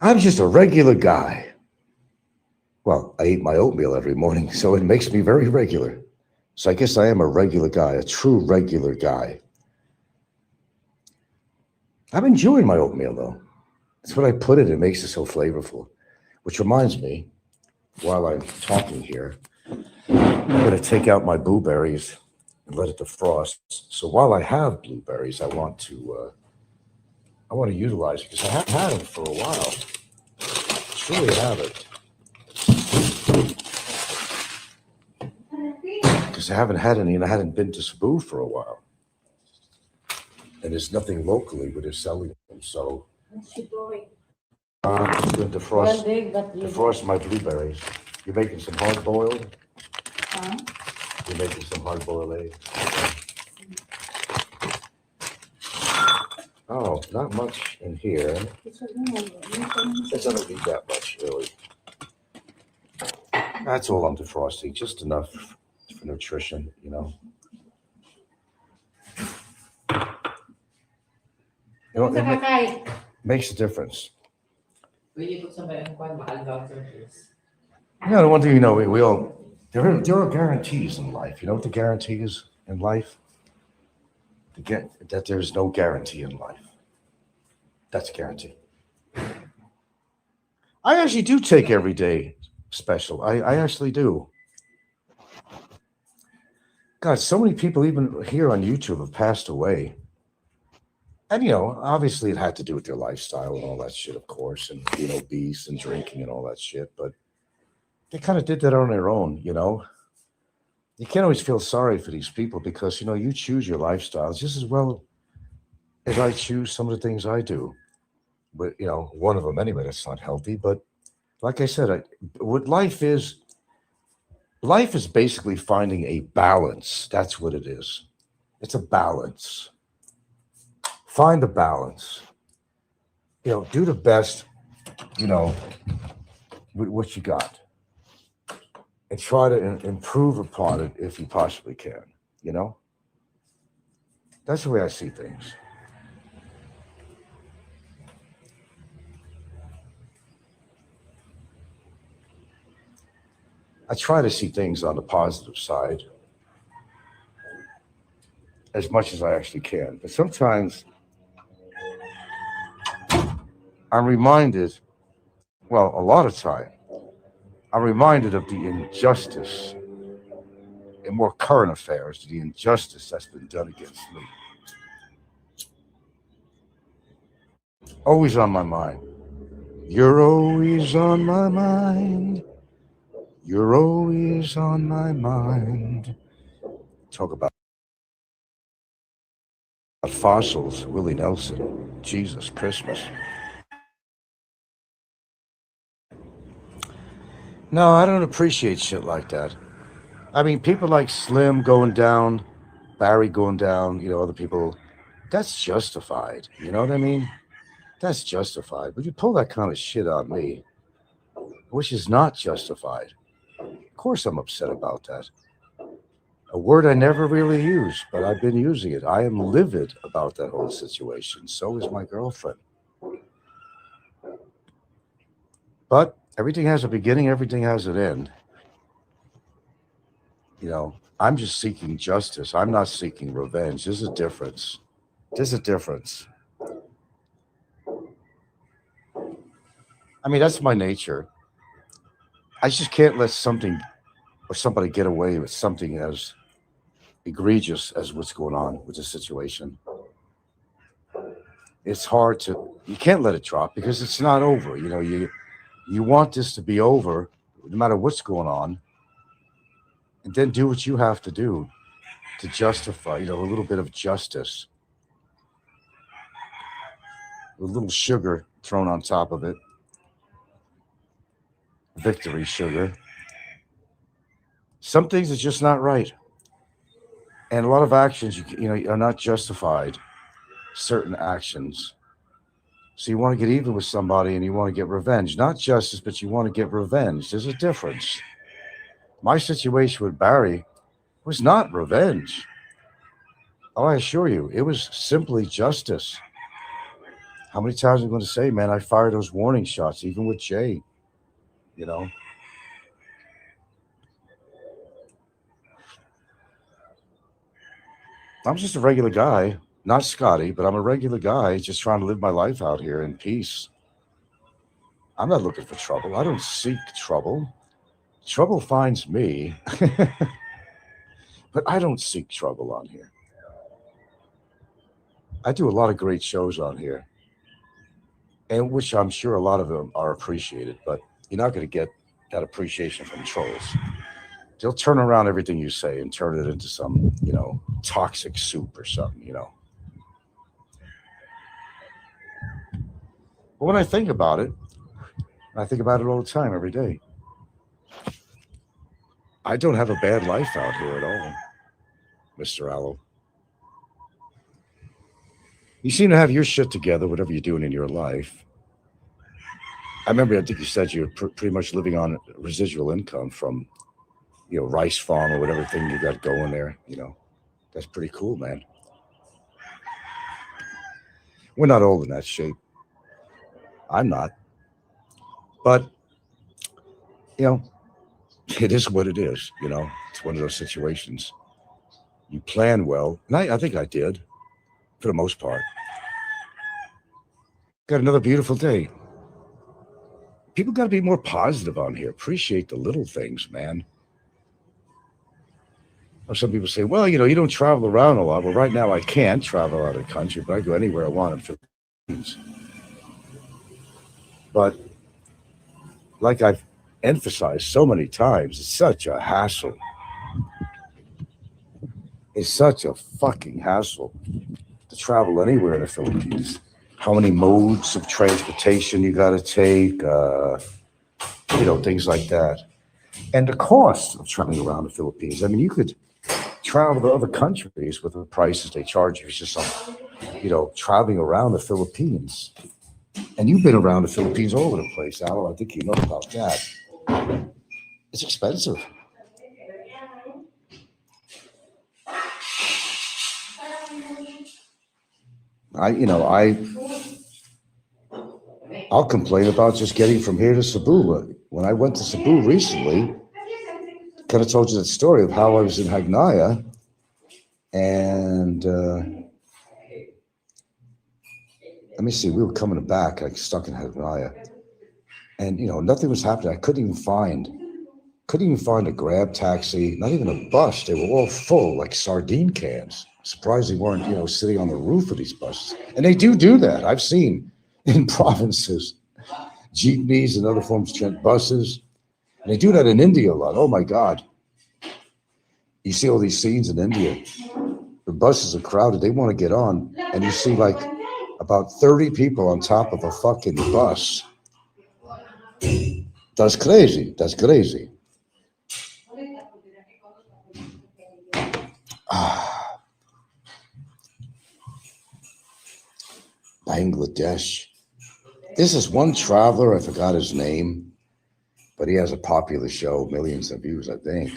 I'm just a regular guy. Well, I eat my oatmeal every morning, so it makes me very regular. So I guess I am a regular guy, a true regular guy. I'm enjoying my oatmeal, though. That's what I put it. It makes it so flavorful. Which reminds me, while I'm talking here, I'm going to take out my blueberries and let it defrost. So while I have blueberries, I want to utilize it because I haven't had them for a while. Truly haven't. Because I haven't had any and I hadn't been to Cebu for a while. And there's nothing locally where they're selling them. So What's she doing? I'm just going to defrost my blueberries. You're making some hard-boiled? Huh? You're making some hard-boiled eggs. Oh, not much in here. It doesn't need that much, really. That's all I'm defrosting, just enough for nutrition, It makes a difference. The one thing we all, there are guarantees in life. You know what the guarantee is in life? That there's no guarantee in life. That's a guarantee. I actually do take every day special. I actually do. God, so many people even here on YouTube have passed away. And, obviously it had to do with their lifestyle and all that shit, of course, and being obese and drinking and all that shit. But they kind of did that on their own. You can't always feel sorry for these people because, you choose your lifestyles just as well as I choose some of the things I do. But, one of them anyway, that's not healthy. But like I said, what life is basically finding a balance. That's what it is. It's a balance. Find the balance. Do the best, you know, with what you got and try to improve upon it if you possibly can. You know, that's the way I see things. I try to see things on the positive side as much as I actually can. But sometimes I'm reminded, well, a lot of time, I'm reminded of the injustice in more current affairs, the injustice that's been done against me. Always on my mind. You're always on my mind. You're always on my mind. Talk about fossils, Willie Nelson. Jesus, Christmas. No, I don't appreciate shit like that. I mean, people like Slim going down, Barry going down, other people, that's justified. You know what I mean? That's justified. But you pull that kind of shit on me, which is not justified. Of course, I'm upset about that. A word I never really used, but I've been using it. I am livid about that whole situation. So is my girlfriend. But everything has a beginning, everything has an end. I'm just seeking justice. I'm not seeking revenge. There's a difference. There's a difference. I mean, that's my nature. I just can't let something or somebody get away with something as egregious as what's going on with the situation. It's hard you can't let it drop because it's not over. You want this to be over no matter what's going on, and then do what you have to do to justify, a little bit of justice, a little sugar thrown on top of it, victory sugar. Some things are just not right, and a lot of actions, are not justified. Certain actions. So you want to get even with somebody and you want to get revenge, not justice, but you want to get revenge. There's a difference. My situation with Barry was not revenge. Oh, I assure you, it was simply justice. How many times am I going to say, man, I fired those warning shots, even with Jay, you know? I'm just a regular guy, not Scotty, but I'm a regular guy just trying to live my life out here in peace. I'm not looking for trouble. I don't seek trouble. Trouble finds me, but I don't seek trouble on here. I do a lot of great shows on here, and which I'm sure a lot of them are appreciated, but you're not going to get that appreciation from trolls. They'll turn around everything you say and turn it into some, toxic soup or something. But when I think about it, I think about it all the time, every day. I don't have a bad life out here at all, Mr. Allo. You seem to have your shit together, whatever you're doing in your life. I think you said you're pretty much living on residual income from, rice farm or whatever thing you got going there. That's pretty cool, man. We're not old in that shape. I'm not. But, it is what it is. It's one of those situations. You plan well, and I think I did, for the most part. Got another beautiful day. People got to be more positive on here. Appreciate the little things, man. Or some people say, well, you don't travel around a lot. Well, right now I can't travel out of the country, but I go anywhere I want in the Philippines. But like I've emphasized so many times, it's such a hassle. It's such a fucking hassle to travel anywhere in the Philippines. How many modes of transportation you got to take, things like that. And the cost of traveling around the Philippines. I mean, you could travel to other countries with the prices they charge you. It's just traveling around the Philippines. And you've been around the Philippines all over the place, Al. I think you know about that. It's expensive. I, you know, I, I'll complain about just getting from here to Cebu. When I went to Cebu recently, kind of told you that story of how I was in Hagnaya, and let me see, we were coming back, like stuck in Hagnaya, and nothing was happening. I couldn't even find a grab taxi, not even a bus. They were all full, like sardine cans. Surprised they weren't, sitting on the roof of these buses. And they do that. I've seen in provinces, jeepneys and other forms of buses. And they do that in India a lot. Oh my God. You see all these scenes in India. The buses are crowded. They want to get on. And you see like about 30 people on top of a fucking bus. That's crazy. That's crazy. Bangladesh. This is one traveler, I forgot his name, but he has a popular show, millions of views, I think.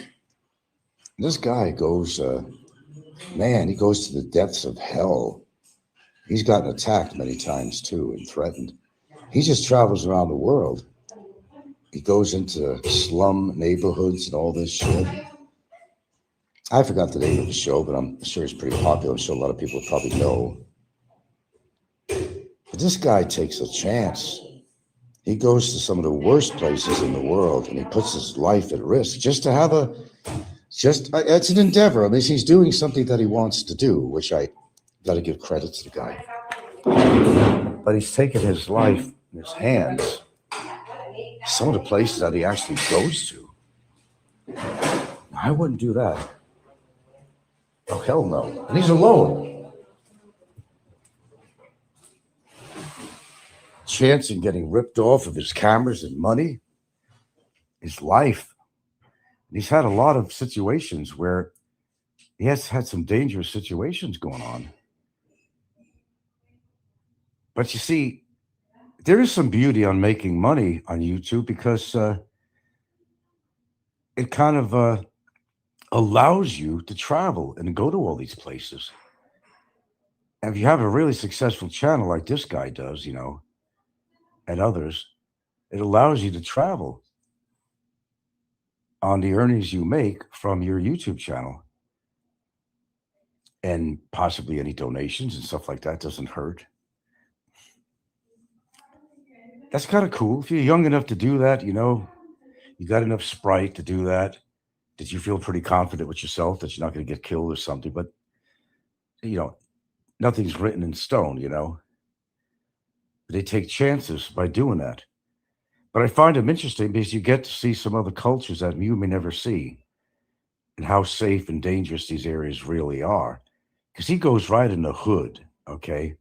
This guy goes, he goes to the depths of hell. He's gotten attacked many times too and threatened. He just travels around the world. He goes into slum neighborhoods and all this shit. I forgot the name of the show, but I'm sure it's pretty popular. I'm sure a lot of people probably know. But this guy takes a chance. He goes to some of the worst places in the world and he puts his life at risk just to have it's an endeavor. I mean, he's doing something that he wants to do, which I got to give credit to the guy. But he's taken his life in his hands. Some of the places that he actually goes to. I wouldn't do that. Oh, hell no. And he's alone. Chance in getting ripped off of his cameras and money, his life. And he's had a lot of situations where he has had some dangerous situations going on. But you see, there is some beauty on making money on YouTube because it kind of allows you to travel and go to all these places. And if you have a really successful channel like this guy does, and others, it allows you to travel on the earnings you make from your YouTube channel. And possibly any donations and stuff like that doesn't hurt. That's kind of cool. If you're young enough to do that, you got enough sprite to do that you feel pretty confident with yourself that you're not going to get killed or something. But, nothing's written in stone, They take chances by doing that. But I find them interesting because you get to see some other cultures that you may never see and how safe and dangerous these areas really are. Because he goes right in the hood, okay?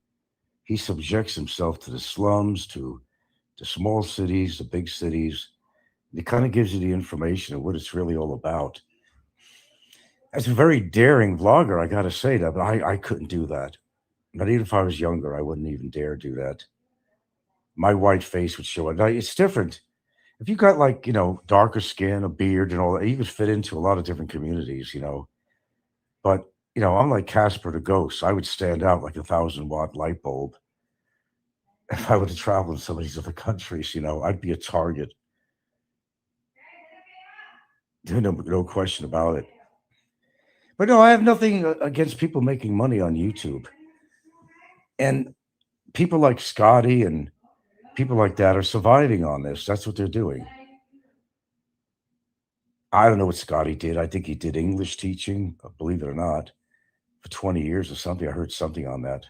He subjects himself to the slums, to the small cities, the big cities. It kind of gives you the information of what it's really all about. As a very daring vlogger, I got to say that, but I couldn't do that. Not even if I was younger, I wouldn't even dare do that. My white face would show it. Now, it's different. If you got like, darker skin, a beard and all that, you could fit into a lot of different communities, But, I'm like Casper the Ghost. I would stand out like a 1,000-watt light bulb. If I were to travel in some of these other countries, I'd be a target. No question about it. But no, I have nothing against people making money on YouTube. And people like Scotty and people like that are surviving on this. That's what they're doing. I don't know what Scotty did. I think he did English teaching, believe it or not, for 20 years or something. I heard something on that.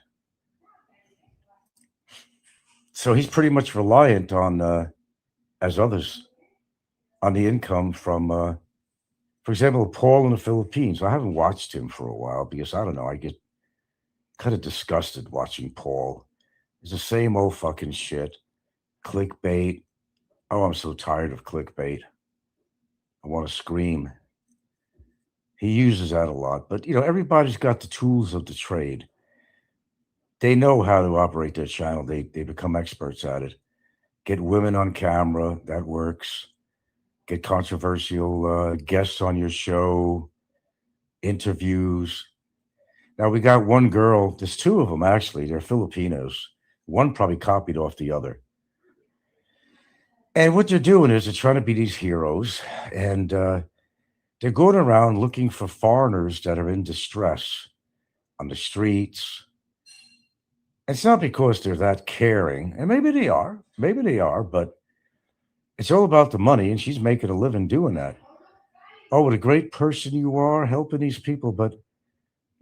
So he's pretty much reliant on, as others, on the income from, for example, Paul in the Philippines. I haven't watched him for a while because I don't know. I get kind of disgusted watching Paul. It's the same old fucking shit. Clickbait. Oh, I'm so tired of clickbait. I want to scream. He uses that a lot, but everybody's got the tools of the trade. They know how to operate their channel. They become experts at it. Get women on camera, that works. Get controversial guests on your show, interviews. Now we got one girl. There's two of them actually. They're Filipinos. One probably copied off the other. And what they're doing is they're trying to be these heroes, and they're going around looking for foreigners that are in distress on the streets. It's not because they're that caring, and maybe they are, but it's all about the money, and she's making a living doing that. Oh, what a great person you are helping these people, but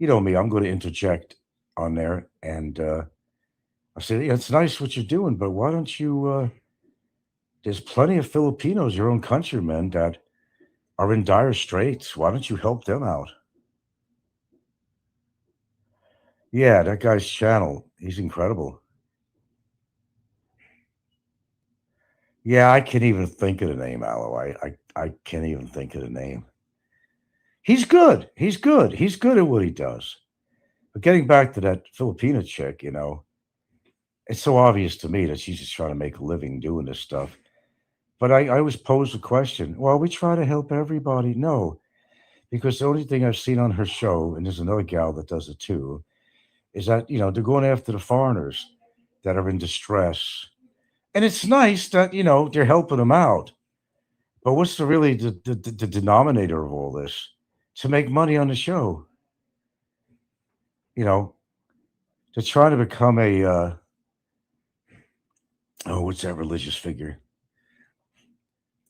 you know me, I'm going to interject on there, and I say, yeah, it's nice what you're doing, but why don't you? There's plenty of Filipinos, your own countrymen, that are in dire straits. Why don't you help them out? Yeah, that guy's channel, he's incredible. Yeah, I can't even think of the name, Aloe. I can't even think of the name. He's good. He's good. He's good at what he does. But getting back to that Filipina chick, it's so obvious to me that she's just trying to make a living doing this stuff. But I always pose the question, well, we try to help everybody. No, because the only thing I've seen on her show, and there's another gal that does it too, is that, they're going after the foreigners that are in distress. And it's nice that, they're helping them out. But what's the denominator of all this? To make money on the show. You know, to try to become a, oh, what's that religious figure?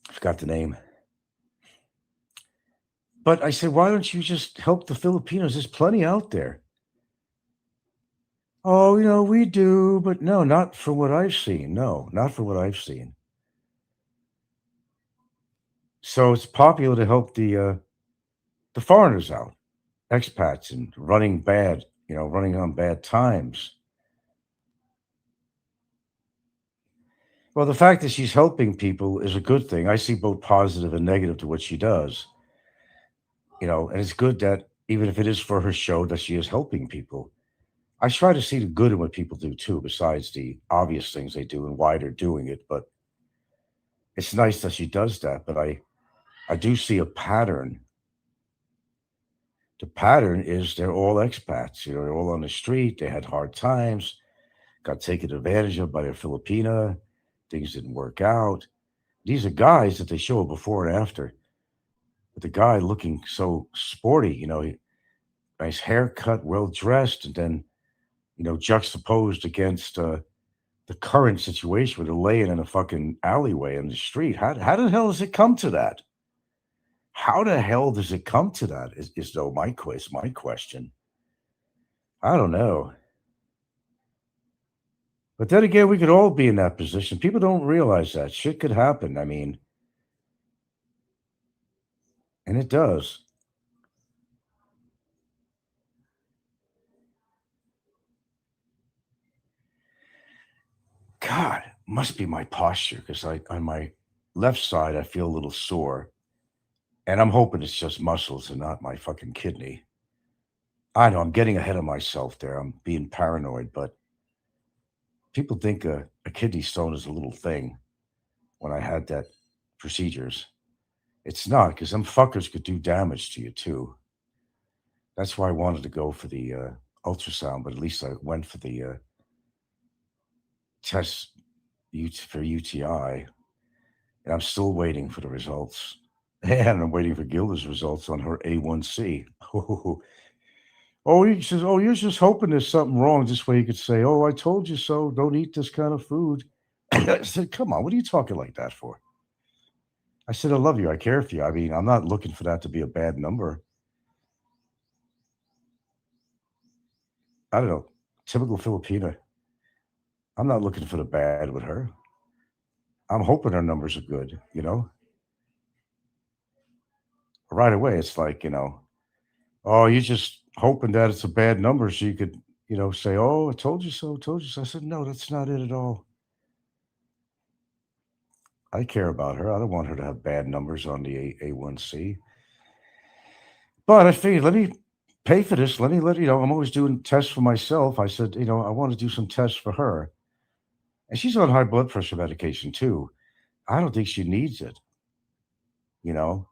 I forgot the name. But I said, why don't you just help the Filipinos? There's plenty out there. Oh, we do, but no, not for what I've seen. No, not for what I've seen. So it's popular to help the foreigners out, expats, and running bad, running on bad times. Well, the fact that she's helping people is a good thing. I see both positive and negative to what she does, and it's good that even if it is for her show, that she is helping people. I try to see the good in what people do too, besides the obvious things they do and why they're doing it. But it's nice that she does that. But I do see a pattern. The pattern is they're all expats. They're all on the street. They had hard times, got taken advantage of by a Filipina. Things didn't work out. These are guys that they show before and after. But the guy looking so sporty, nice haircut, well dressed, and then, juxtaposed against the current situation where they're laying in a fucking alleyway in the street. How the hell does it come to that? How the hell does it come to that? Is though my question. I don't know. But then again, we could all be in that position. People don't realize that shit could happen. I mean, and it does. God, must be my posture because I on my left side I feel a little sore, and I'm hoping it's just muscles and not my fucking kidney. I know I'm getting ahead of myself there. I'm being paranoid, but people think a kidney stone is a little thing when I had that procedures. It's not because them fuckers could do damage to you too. That's why I wanted to go for the ultrasound, but at least I went for the test for UTI, and I'm still waiting for the results. And I'm waiting for Gilda's results on her A1C. Oh, he says, oh, you're just hoping there's something wrong. This way you could say, oh, I told you so. Don't eat this kind of food. I said, come on, what are you talking like that for? I said, I love you. I care for you. I mean, I'm not looking for that to be a bad number. I don't know. Typical Filipina. I'm not looking for the bad with her. I'm hoping her numbers are good, you know? Right away, it's like, oh, you're just hoping that it's a bad number so you could, say, oh, I told you so, told you so. I said, no, that's not it at all. I care about her. I don't want her to have bad numbers on the A1C. But I figured, let me pay for this. Let me I'm always doing tests for myself. I said, I want to do some tests for her. And she's on high blood pressure medication too. I don't think she needs it, you know?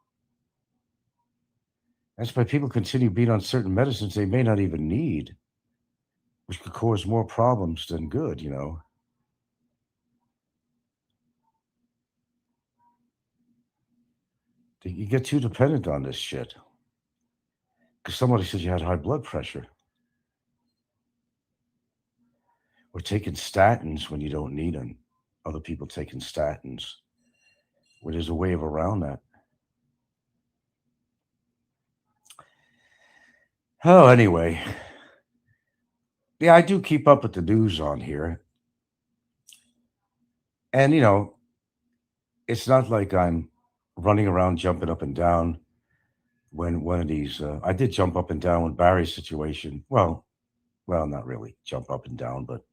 That's why people continue being on certain medicines they may not even need, which could cause more problems than good. You get too dependent on this shit. Because somebody says you had high blood pressure. Or taking statins when you don't need them. Other people taking statins. Well, there's a way of around that. Oh, anyway. Yeah, I do keep up with the news on here. And, it's not like I'm running around jumping up and down when one of these. I did jump up and down when Barry's situation. Well, not really jump up and down, but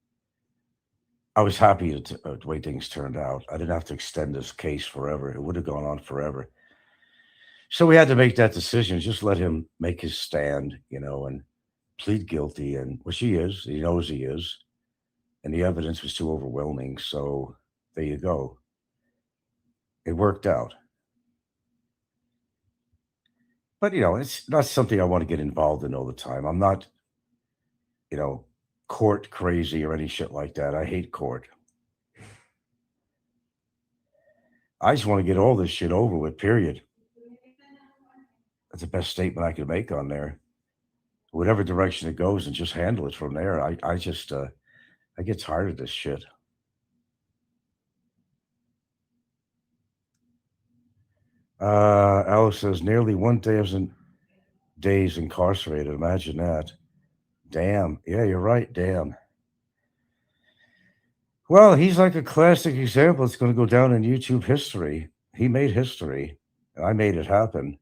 I was happy the way things turned out. I didn't have to extend this case forever. It would have gone on forever. So we had to make that decision. Just let him make his stand, and plead guilty. And well, she is. He knows he is. And the evidence was too overwhelming. So there you go. It worked out. But, it's not something I want to get involved in all the time. I'm not, you know, court crazy or any shit like that. I hate court. I just want to get all this shit over with, period. That's the best statement I could make on there. Whatever direction it goes and just handle it from there. I get tired of this shit. Alice says nearly 1,000 days incarcerated. Imagine that. Damn. Yeah, you're right. Damn. Well, he's like a classic example. It's going to go down in YouTube history. He made history. I made it happen.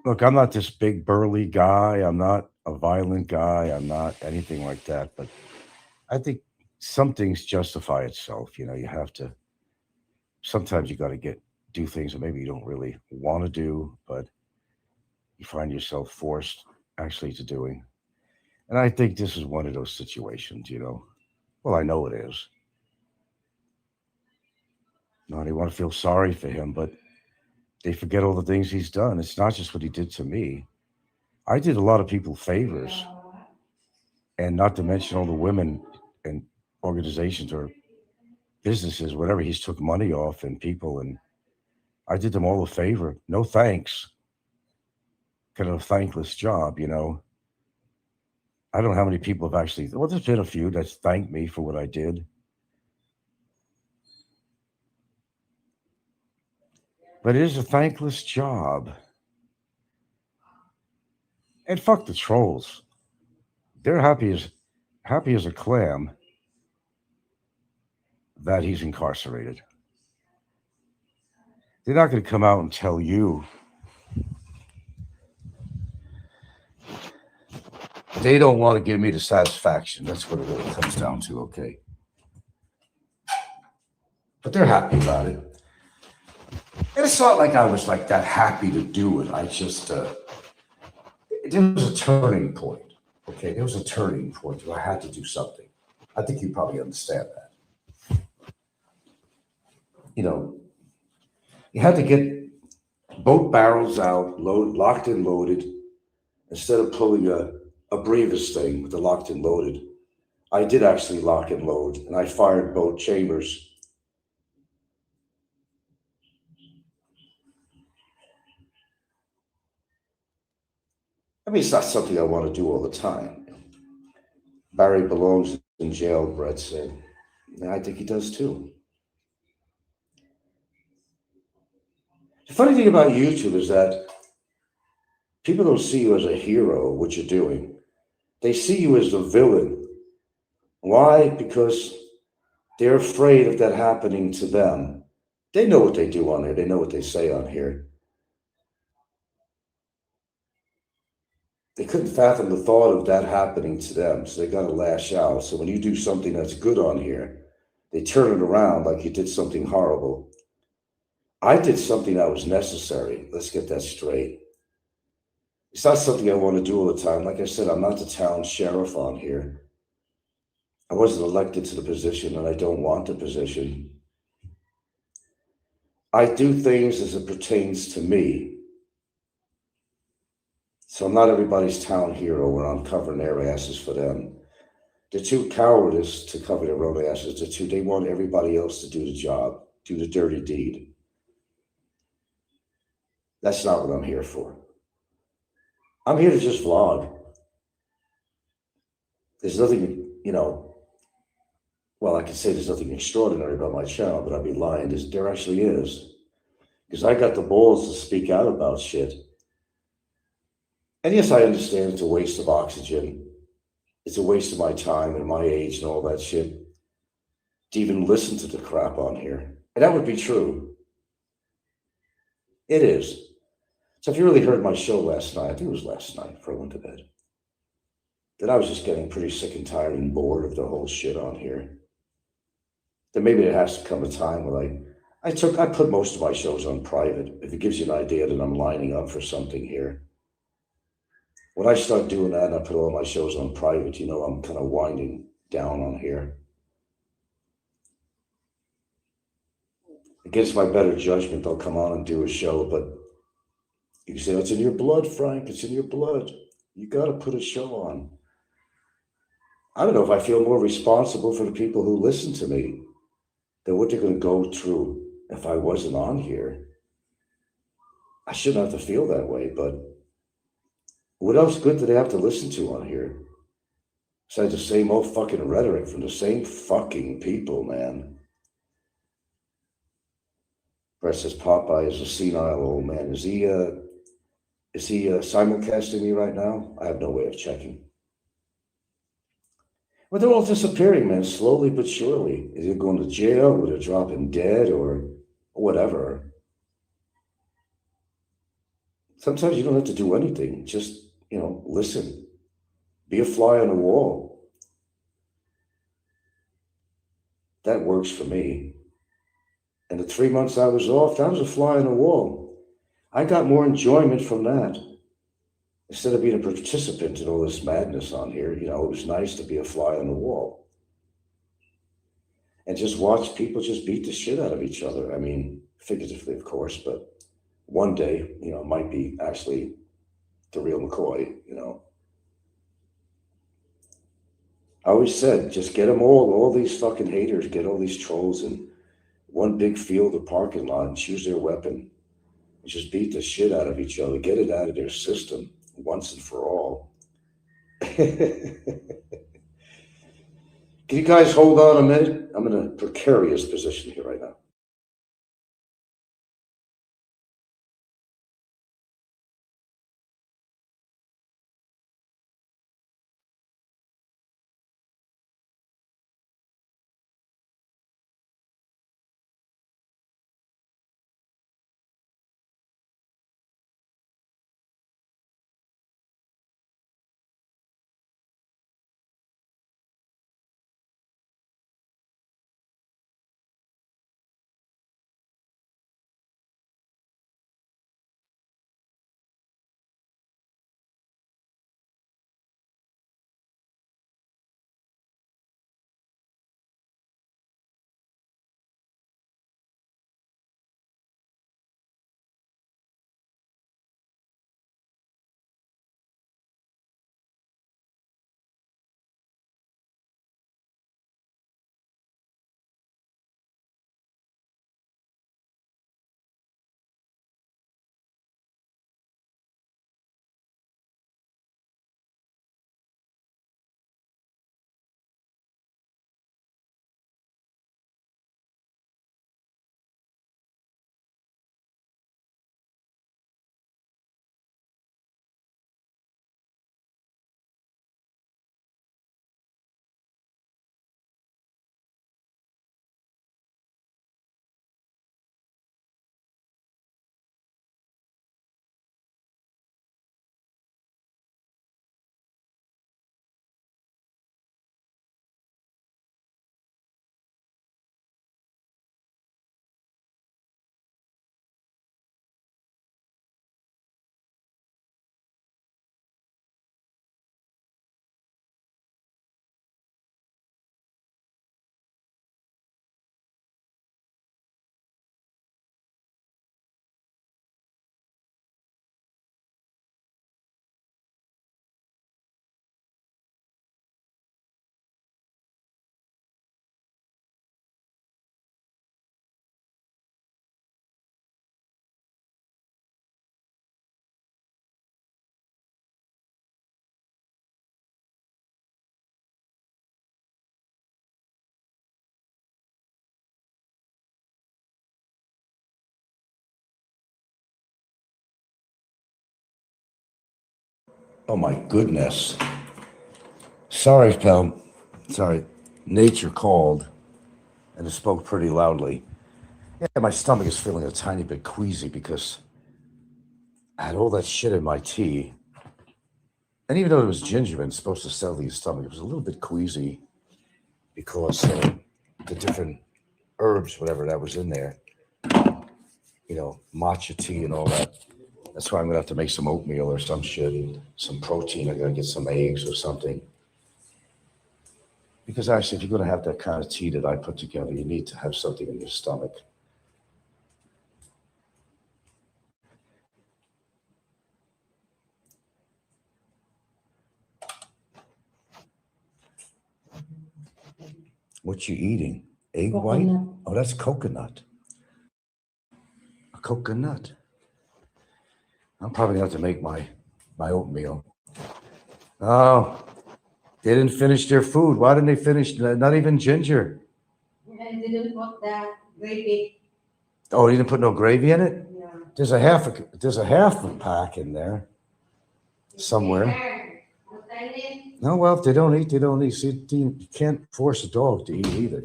Look, I'm not this big burly guy. I'm not a violent guy. I'm not anything like that. But I think some things justify itself. You have to. Sometimes you got to do things that maybe you don't really want to do, but you find yourself forced actually to doing. And I think this is one of those situations. Well, I know it is. They want to feel sorry for him, but they forget all the things he's done. It's not just what he did to me. I did a lot of people favors, and not to mention all the women and organizations or businesses, whatever. He's took money off and people, and I did them all a favor. No thanks. Kind of a thankless job. I don't know how many people have actually. Well, there's been a few that's thanked me for what I did. But it is a thankless job. And fuck the trolls. They're happy as a clam that he's incarcerated. They're not going to come out and tell you. They don't want to give me the satisfaction. That's what it really comes down to, okay? But they're happy about it. And it's not like I was like that happy to do it. I just, there was a turning point. Okay, there was a turning point where I had to do something. I think you probably understand that. You had to get both barrels out, locked and loaded, instead of pulling a Brevis thing with the locked and loaded. I did actually lock and load, and I fired both chambers. I mean, it's not something I want to do all the time. Barry belongs in jail, Brett said. And I think he does too. The funny thing about YouTube is that people don't see you as a hero, what you're doing. They see you as the villain. Why? Because they're afraid of that happening to them. They know what they do on here. They know what they say on here. They couldn't fathom the thought of that happening to them, so they got to lash out. So when you do something that's good on here, they turn it around like you did something horrible. I did something that was necessary. Let's get that straight. It's not something I want to do all the time. Like I said, I'm not the town sheriff on here. I wasn't elected to the position and I don't want the position. I do things as it pertains to me. So I'm not everybody's town hero when I'm covering their asses for them. They're too cowardice to cover their own asses. They want everybody else to do the job, do the dirty deed. That's not what I'm here for. I'm here to just vlog. There's nothing, well, I could say there's nothing extraordinary about my channel, but I'd be lying. There actually is. Because I got the balls to speak out about shit. And yes, I understand it's a waste of oxygen. It's a waste of my time and my age and all that shit to even listen to the crap on here. And that would be true. It is. So if you really heard my show last night, I think it was last night before I went to bed, then I was just getting pretty sick and tired and bored of the whole shit on here. Then maybe there has to come a time where I put most of my shows on private. If it gives you an idea that I'm lining up for something here. When I start doing that and I put all my shows on private, I'm kind of winding down on here. Against my better judgment, I'll come on and do a show, but you can say, it's in your blood, Frank, it's in your blood. You got to put a show on. I don't know if I feel more responsible for the people who listen to me than what they're going to go through if I wasn't on here. I shouldn't have to feel that way, but what else good do they have to listen to on here? Besides the same old fucking rhetoric from the same fucking people, man. Brett says Popeye is a senile old man. Is he simulcasting me right now? I have no way of checking. Well, they're all disappearing, man, slowly but surely. Is it going to jail, or they're dropping dead, or whatever? Sometimes you don't have to do anything. Just, listen. Be a fly on the wall. That works for me. And the 3 months I was off, that was a fly on the wall. I got more enjoyment from that. Instead of being a participant in all this madness on here, it was nice to be a fly on the wall. And just watch people just beat the shit out of each other. I mean, figuratively, of course, but one day, it might be actually the real McCoy, I always said, just get them all these fucking haters, get all these trolls in one big field or parking lot and choose their weapon. And just beat the shit out of each other, get it out of their system once and for all. Can you guys hold on a minute? I'm in a precarious position here right now. Oh my goodness. Sorry, pal. Sorry. Nature called and it spoke pretty loudly. Yeah, my stomach is feeling a tiny bit queasy because I had all that shit in my tea. And even though it was ginger and supposed to settle your stomach, it was a little bit queasy because the different herbs, whatever that was in there, matcha tea and all that. That's why I'm gonna have to make some oatmeal or some shit and some protein. I gotta get some eggs or something. Because actually, if you're gonna have that kind of tea that I put together, you need to have something in your stomach. What you eating? Egg white? Oh, that's coconut. A coconut. I'm probably gonna have to make my oatmeal. Oh, they didn't finish their food. Why didn't they finish? Not even ginger. I didn't put that gravy. Oh, you didn't put no gravy in it? Yeah. There's a half a pack in there somewhere. No, well, if they don't eat, they don't eat. See, you can't force a dog to eat either,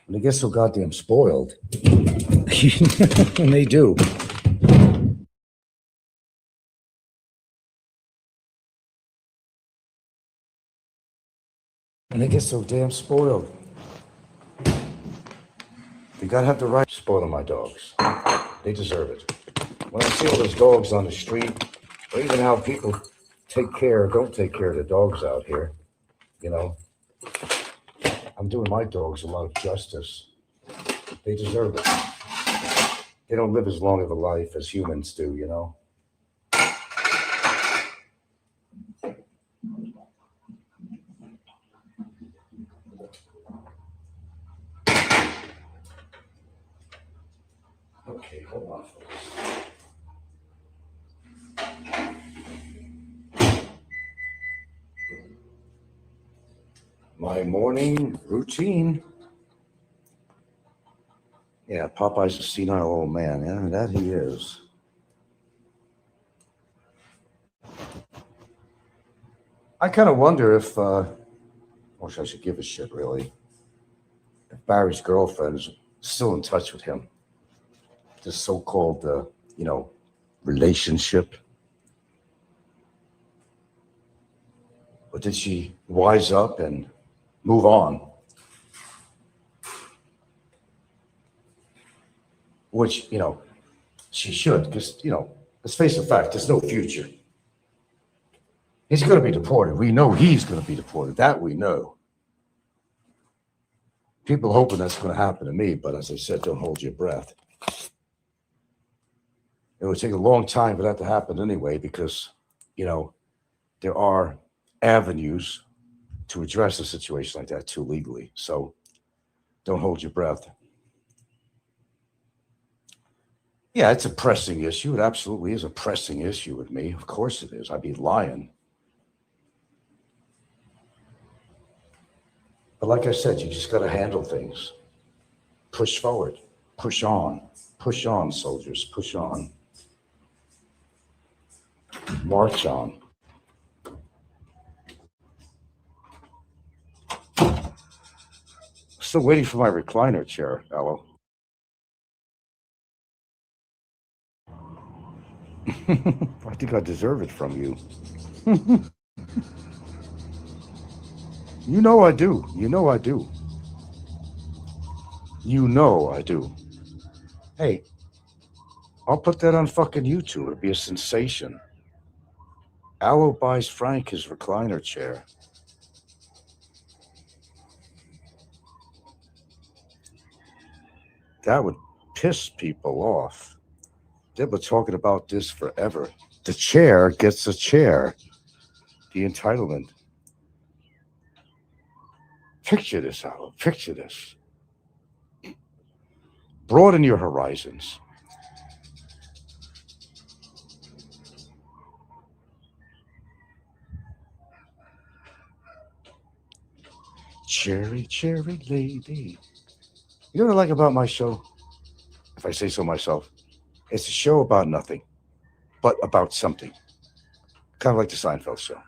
And they get so goddamn spoiled. And they do. And they get so damn spoiled. You gotta have the right to spoil my dogs. They deserve it. When I see all those dogs on the street, or even how people take care or don't take care of the dogs out here, I'm doing my dogs a lot of justice. They deserve it. They don't live as long of a life as humans do, Okay, hold on, folks. My morning routine. Yeah, Popeye's a senile old man. Yeah, that he is. I kind of wonder if, wish I should give a shit, really, if Barry's girlfriend's still in touch with him. This so-called, relationship. But did she wise up and move on? Which, she should, because, let's face the fact, there's no future. He's going to be deported. We know he's going to be deported. That we know. People hoping that's going to happen to me, but as I said, don't hold your breath. It would take a long time for that to happen anyway, because, there are avenues to address a situation like that too legally. So don't hold your breath. Yeah, it's a pressing issue. It absolutely is a pressing issue with me. Of course it is. I'd be lying. But like I said, you just got to handle things. Push forward. Push on. Push on, soldiers. Push on. March on. Still waiting for my recliner chair, Aloe. I think I deserve it from you. You know I do. You know I do. You know I do. Hey, I'll put that on fucking YouTube. It'll be a sensation. Aloe buys Frank his recliner chair. That would piss people off. They've been talking about this forever. The chair gets a chair. The entitlement. Picture this, Aloe. Picture this. Broaden your horizons. Cherry, cherry lady. You know what I like about my show? If I say so myself, it's a show about nothing. but about something. Kind of like the Seinfeld show.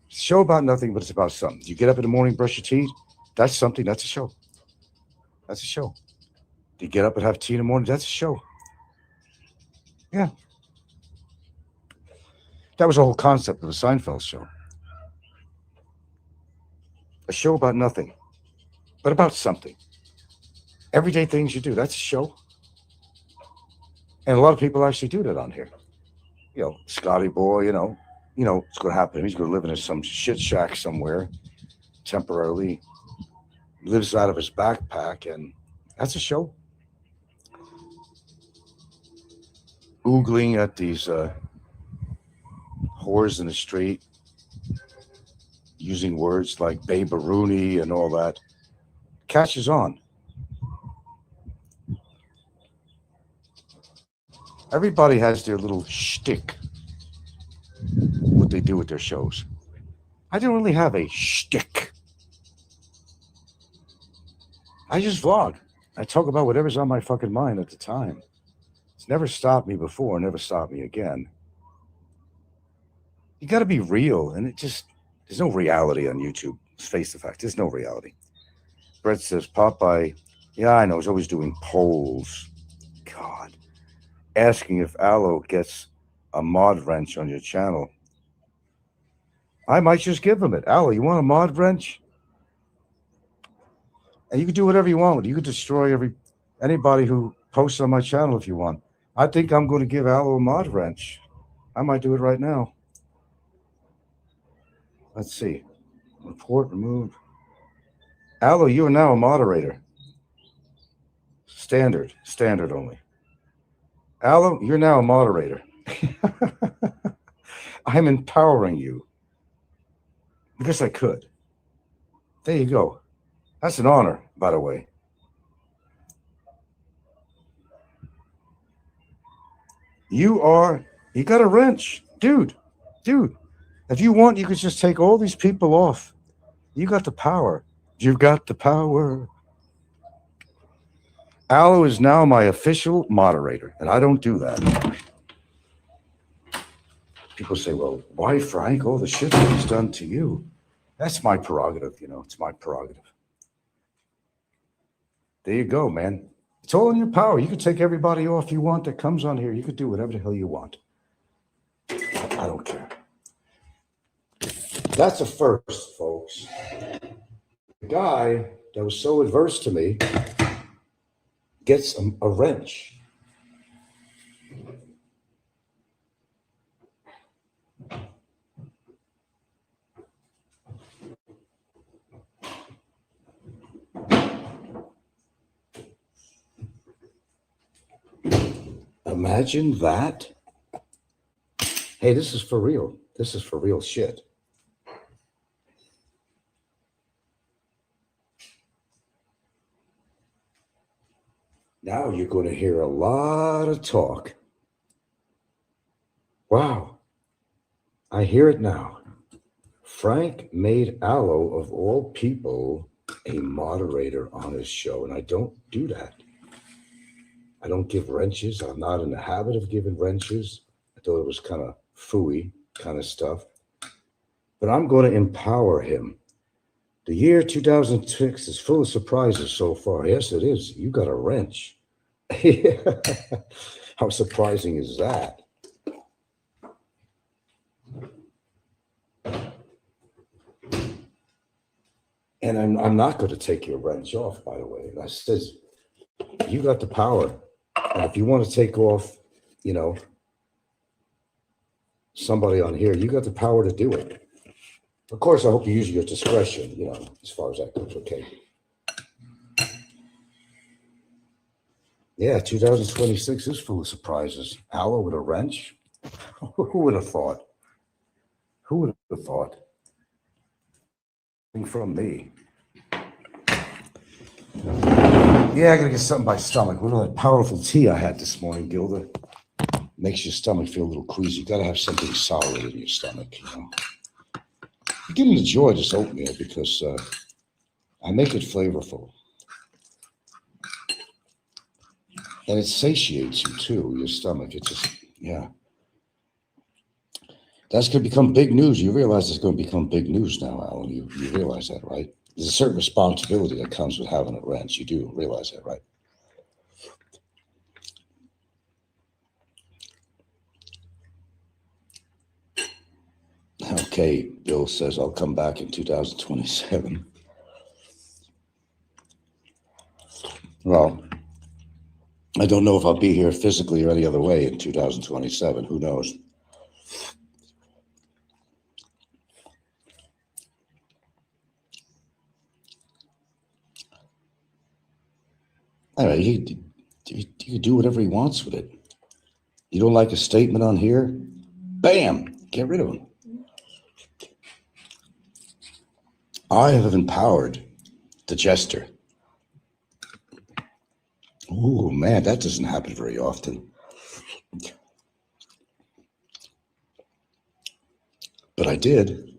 It's a show about nothing, but it's about something. You get up in the morning, brush your teeth. That's something. That's a show. That's a show. You get up and have tea in the morning. That's a show. Yeah. That was the whole concept of the Seinfeld show. A show about nothing, but about something. Everyday things you do. That's a show. And a lot of people actually do that on here. Scotty boy, it's going to happen. He's going to live in some shit shack somewhere temporarily. Lives out of his backpack, and that's a show. Oogling at these whores in the street, using words like babe-a-rooney and all that, catches on. Everybody has their little shtick, what they do with their shows. I don't really have a shtick. I just vlog. I talk about whatever's on my fucking mind at the time. It's never stopped me before, never stopped me again. You got to be real, and there's no reality on YouTube. Let's face the fact, there's no reality. Brett says, Popeye, yeah, I know, he's always doing polls. God. Asking if Aloe gets a mod wrench on your channel. I might just give him it. Aloe, you want a mod wrench? And you can do whatever you want with it. You can destroy anybody who posts on my channel if you want. I think I'm going to give Aloe a mod wrench. I might do it right now. Let's see. Report removed. Aloe, you are now a moderator. Standard only. Aloe, you're now a moderator. I'm empowering you because I could. There you go. That's an honor, by the way. You got a wrench. Dude. If you want, you could just take all these people off. You got the power. You've got the power. Aloe is now my official moderator, and I don't do that. People say, well, why, Frank? All the shit that he's done to you. That's my prerogative, it's my prerogative. There you go, man. It's all in your power. You can take everybody off you want that comes on here. You could do whatever the hell you want. I don't care. That's a first, folks. The guy that was so adverse to me gets a wrench. Imagine that. Hey, this is for real. This is for real shit. Now you're going to hear a lot of talk. Wow. I hear it now. Frank made Aloe, of all people, a moderator on his show, and I don't do that. I don't give wrenches. I'm not in the habit of giving wrenches. I thought it was kind of phooey kind of stuff. But I'm going to empower him. The year 2006 is full of surprises so far. Yes, it is. You got a wrench. How surprising is that? And I'm not going to take your wrench off, by the way. I says, you got the power. And if you want to take off, somebody on here, you got the power to do it. Of course, I hope you use your discretion, as far as that goes. Okay. Yeah, 2026 is full of surprises. Aloe with a wrench? Who would have thought? Who would have thought? From me. Yeah, I gotta get something by stomach. Look at that powerful tea I had this morning, Gilda. Makes your stomach feel a little queasy. You gotta have something solid in your stomach, You can enjoy this oatmeal because I make it flavorful. And it satiates you too, your stomach. It just, yeah. That's going to become big news. You realize it's going to become big news now, Alan. You realize that, right? There's a certain responsibility that comes with having a ranch. You do realize that, right? Okay, Bill says I'll come back in 2027. Well, I don't know if I'll be here physically or any other way in 2027. Who knows? Anyway, he can do whatever he wants with it. You don't like a statement on here? Bam! Get rid of him. I have empowered the jester. Oh, man, that doesn't happen very often. But I did.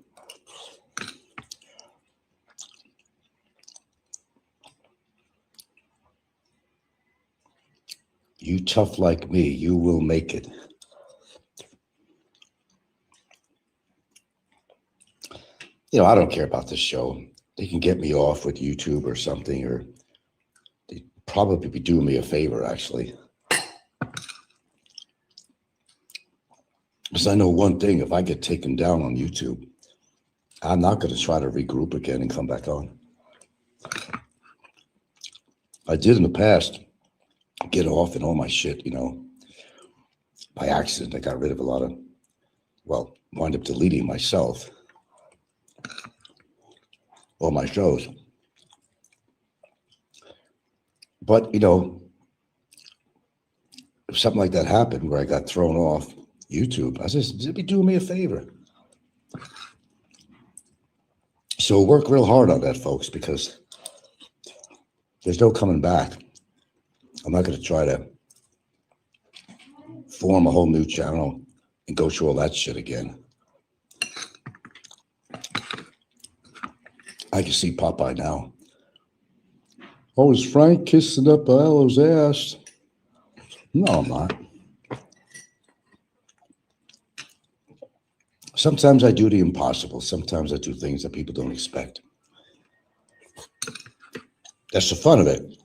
You tough like me, you will make it. You know, I don't care about this show. They can get me off with YouTube or something, or they'd probably be doing me a favor, actually. Because I know one thing, if I get taken down on YouTube, I'm not going to try to regroup again and come back on. I did in the past get off and all my shit, you know. By accident, I got rid of a lot of, well, wound up deleting myself. All my shows. But, you know, if something like that happened where I got thrown off YouTube, I said, it'd be doing me a favor. So work real hard on that, folks, because there's no coming back. I'm not going to try to form a whole new channel and go through all that shit again. I can see Popeye now. Oh, is Frank kissing up Alo's ass? No, I'm not. Sometimes I do the impossible. Sometimes I do things that people don't expect. That's the fun of it.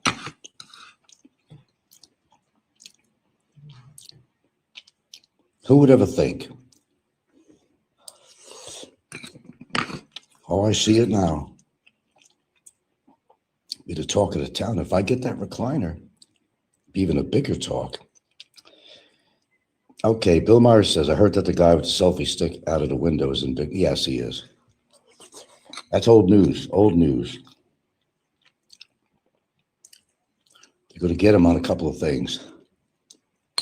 Who would ever think? Oh, I see it now. Be the talk of the town. If I get that recliner, be even a bigger talk. Okay, Bill Myers says, I heard that the guy with the selfie stick out of the window is in big. Yes, he is. That's old news. Old news. They're going to get him on a couple of things.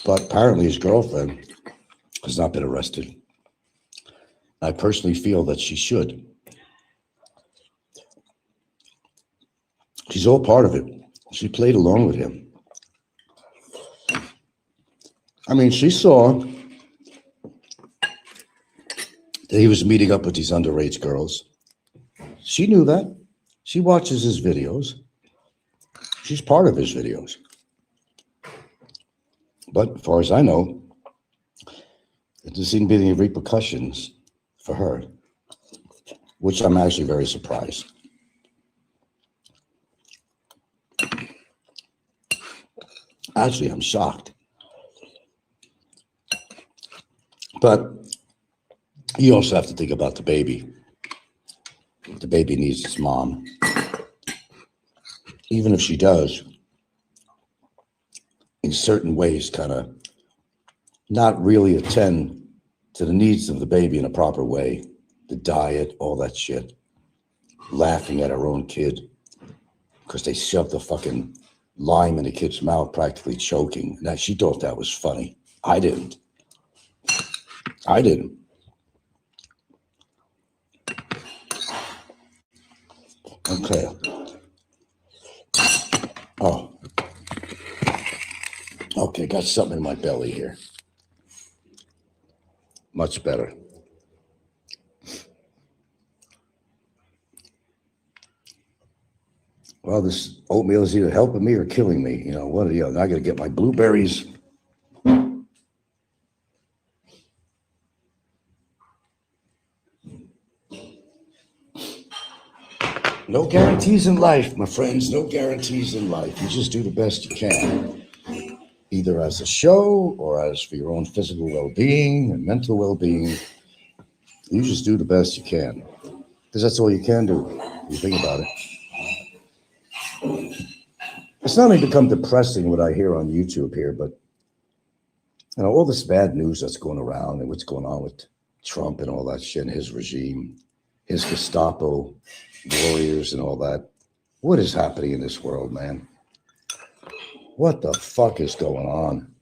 But apparently his girlfriend has not been arrested. I personally feel that she should. She's all part of it. She played along with him. I mean, she saw that he was meeting up with these underage girls. She knew that. She watches his videos. She's part of his videos. But as far as I know, there doesn't seem to be any repercussions for her, which I'm actually very surprised. Actually, I'm shocked. But you also have to think about the baby. The baby needs its mom. Even if she does, in certain ways, kind of not really attend to the needs of the baby in a proper way, the diet, all that shit, laughing at her own kid because they shoved the fucking lime in the kid's mouth, practically choking. Now, she thought that was funny. I didn't. Okay. Oh. Okay, got something in my belly here. Much better. Well, this oatmeal is either helping me or killing me. You know, one or the other. I got to get my blueberries. No guarantees in life, my friends. No guarantees in life. You just do the best you can, either as a show or as for your own physical well-being and mental well-being. You just do the best you can, because that's all you can do. You think about it. It's not only become depressing what I hear on YouTube here, but all this bad news that's going around and what's going on with Trump and all that shit and his regime, his Gestapo warriors and all that. What is happening in this world, man? What the fuck is going on?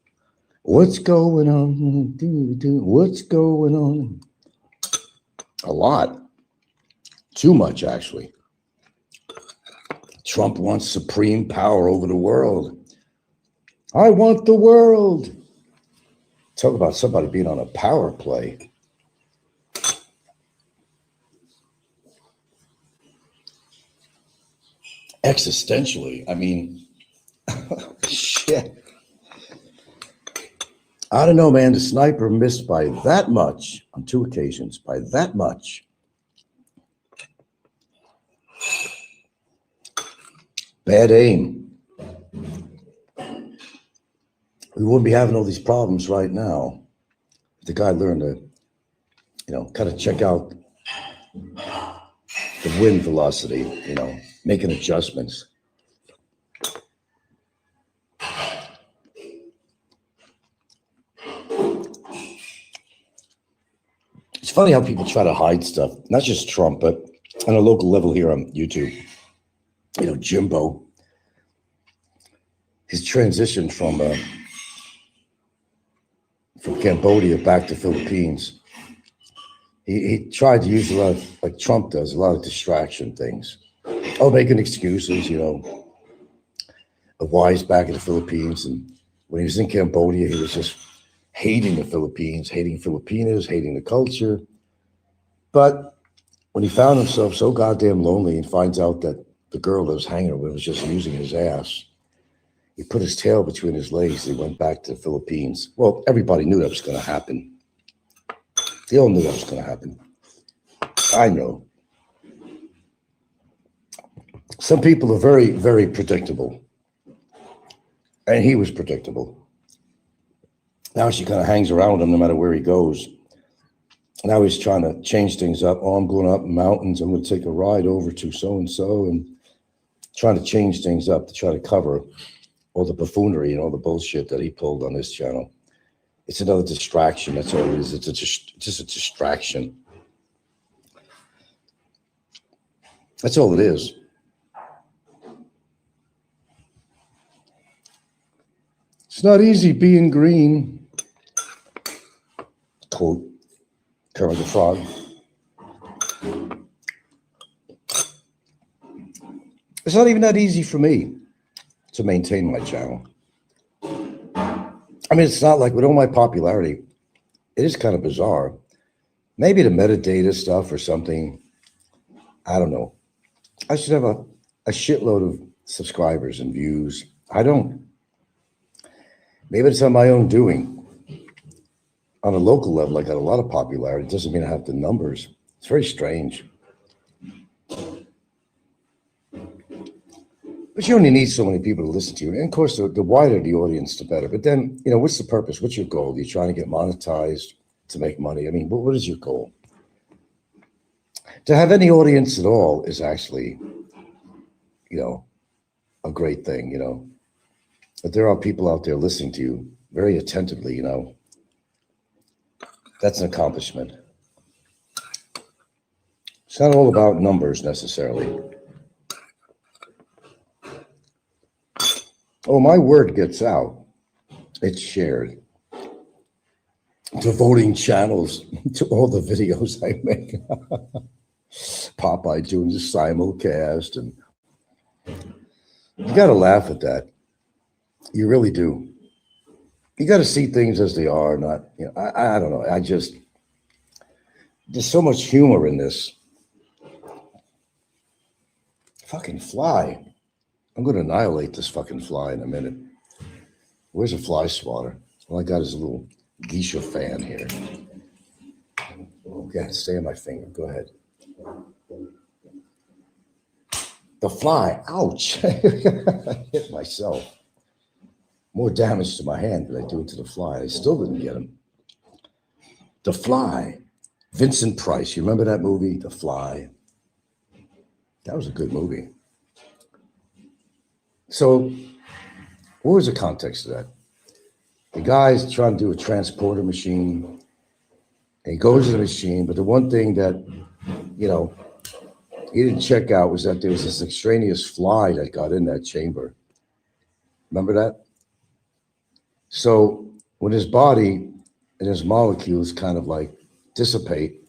What's going on? What's going on? A lot. Too much, actually. Trump wants supreme power over the world. I want the world. Talk about somebody being on a power play. Existentially, I mean, shit. I don't know, man. The sniper missed by that much on 2 occasions, by that much. Bad aim. We wouldn't be having all these problems right now if the guy learned to, kind of check out the wind velocity, making adjustments. It's funny how people try to hide stuff, not just Trump, but on a local level here on YouTube. Jimbo, his transition from Cambodia back to Philippines, he tried to use a lot of, like Trump does, a lot of distraction things. Oh, making excuses, of why he's back in the Philippines. And when he was in Cambodia, he was just hating the Philippines, hating Filipinos, hating the culture. But when he found himself so goddamn lonely and finds out that the girl that was hanging with was just using his ass, he put his tail between his legs. And he went back to the Philippines. Well, everybody knew that was going to happen. They all knew that was going to happen. I know. Some people are very, very predictable. And he was predictable. Now she kind of hangs around with him no matter where he goes. Now he's trying to change things up. Oh, I'm going up mountains. I'm going to take a ride over to so-and-so and trying to change things up to try to cover all the buffoonery and all the bullshit that he pulled on this channel. It's another distraction. That's all it is. It's just a distraction. That's all it is. It's not easy being green. Quote Kermit the Frog. It's not even that easy for me to maintain my channel. I mean, it's not like with all my popularity, it is kind of bizarre. Maybe the metadata stuff or something. I don't know. I should have a shitload of subscribers and views. I don't. Maybe it's on my own doing. On a local level, I got a lot of popularity. It doesn't mean I have the numbers. It's very strange. But you only need so many people to listen to you. And of course, the wider the audience, the better. But then, what's the purpose? What's your goal? Are you trying to get monetized to make money? I mean, what is your goal? To have any audience at all is actually, a great thing, But there are people out there listening to you very attentively, That's an accomplishment. It's not all about numbers necessarily. Oh, my word gets out. It's shared to voting channels, to all the videos I make. Popeye doing the simulcast, and you got to laugh at that. You really do. You got to see things as they are, not, I don't know. There's so much humor in this. Fucking fly. I'm going to annihilate this fucking fly in a minute. Where's a fly swatter? All I got is a little geisha fan here. Okay, stay on my finger. Go ahead. The fly, ouch! I hit myself. More damage to my hand than I do to the fly. I still didn't get him. The Fly, Vincent Price. You remember that movie, The Fly? That was a good movie. So, what was the context of that? The guy's trying to do a transporter machine, and he goes to the machine, but the one thing that, you know, he didn't check out was that there was this extraneous fly that got in that chamber. Remember that? So, when his body and his molecules kind of like dissipate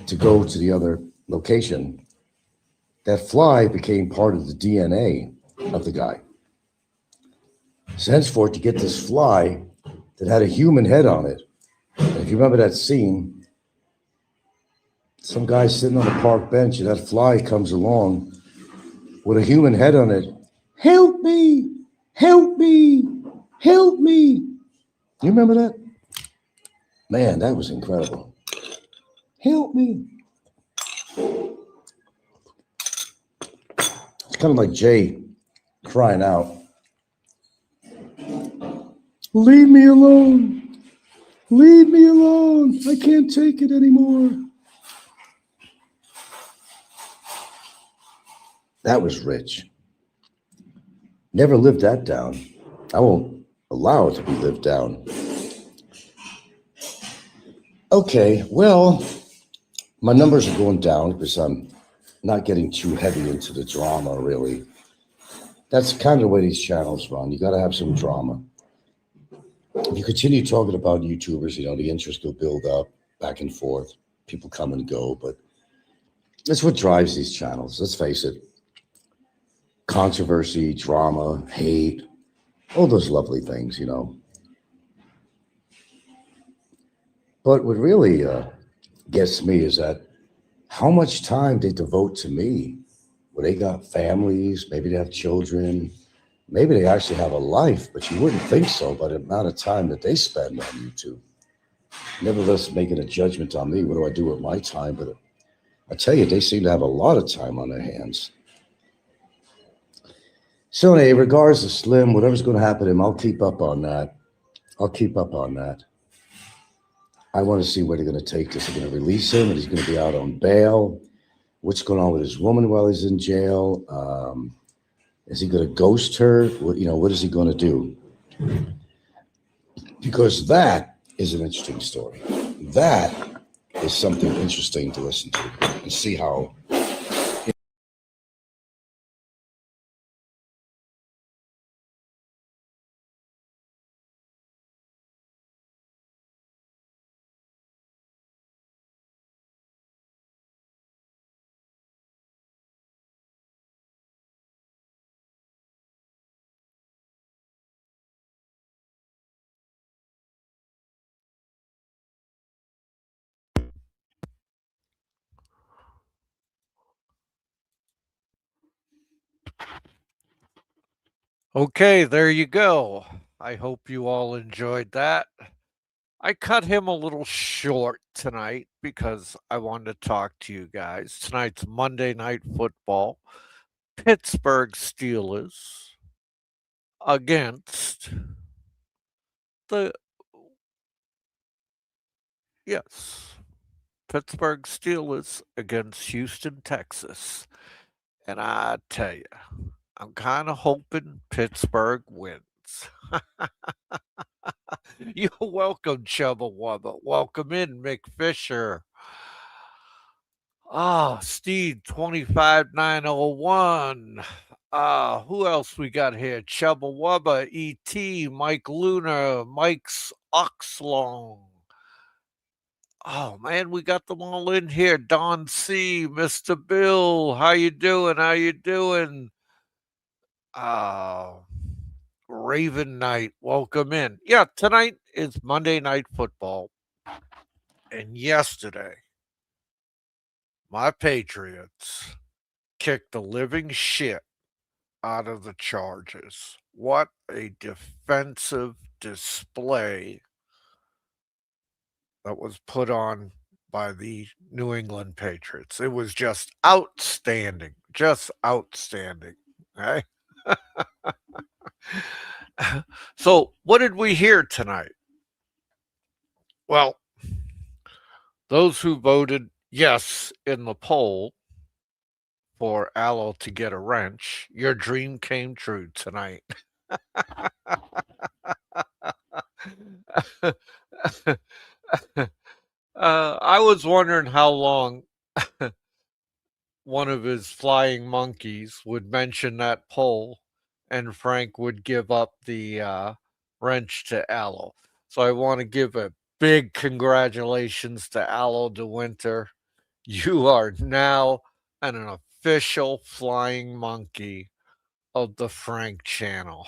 to go to the other location, that fly became part of the DNA of the guy. So henceforth, to get this fly that had a human head on it, and if you remember that scene, some guy sitting on a park bench, and that fly comes along with a human head on it. Help me! Help me! Help me! You remember that? Man, that was incredible. Help me! It's kind of like Jay crying out, leave me alone! Leave me alone! I can't take it anymore. That was rich. Never lived that down. I won't allow it to be lived down. Okay, well, my numbers are going down because I'm not getting too heavy into the drama, really. That's kind of the way these channels run. You got to have some drama. If you continue talking about YouTubers, the interest will build up back and forth. People come and go, but that's what drives these channels. Let's face it. Controversy, drama, hate, all those lovely things. But what really gets me is that how much time they devote to me. Well, they got families, maybe they have children, maybe they actually have a life, but you wouldn't think so by the amount of time that they spend on YouTube. Nevertheless, making a judgment on me, what do I do with my time? But I tell you, they seem to have a lot of time on their hands. So, anyway, regards to Slim, whatever's going to happen to him, I'll keep up on that. I'll keep up on that. I want to see where they're going to take this. They're going to release him, and he's going to be out on bail. What's going on with his woman while he's in jail? Is he going to ghost her? What is he going to do? Because that is an interesting story. That is something interesting to listen to and see how. Okay, there you go. I hope you all enjoyed that. I cut him a little short tonight because I wanted to talk to you guys. Tonight's Monday Night Football. Pittsburgh Steelers against the, yes, Pittsburgh Steelers against Houston, Texas. And I tell you, I'm kind of hoping Pittsburgh wins. You're welcome, Chubba Wubba. Welcome in, Mick Fisher. Steve 25901. Who else we got here? Chubba Wubba, E.T., Mike Luna, Mike's Oxlong. Oh man, we got them all in here. Don C, Mr. Bill, how you doing? How you doing? Uh Raven Knight, welcome in. Yeah, tonight is Monday Night Football. And yesterday, my Patriots kicked the living shit out of the Chargers. What a defensive display that was put on by the New England Patriots. It was just outstanding. Just outstanding. Right? So, what did we hear tonight? Well, those who voted yes in the poll for Aloe to get a wrench, your dream came true tonight. I was wondering how long one of his flying monkeys would mention that poll and Frank would give up the wrench to Aloe. So I want to give a big congratulations to Aloe de Winter. You are now an official flying monkey of the Frank channel.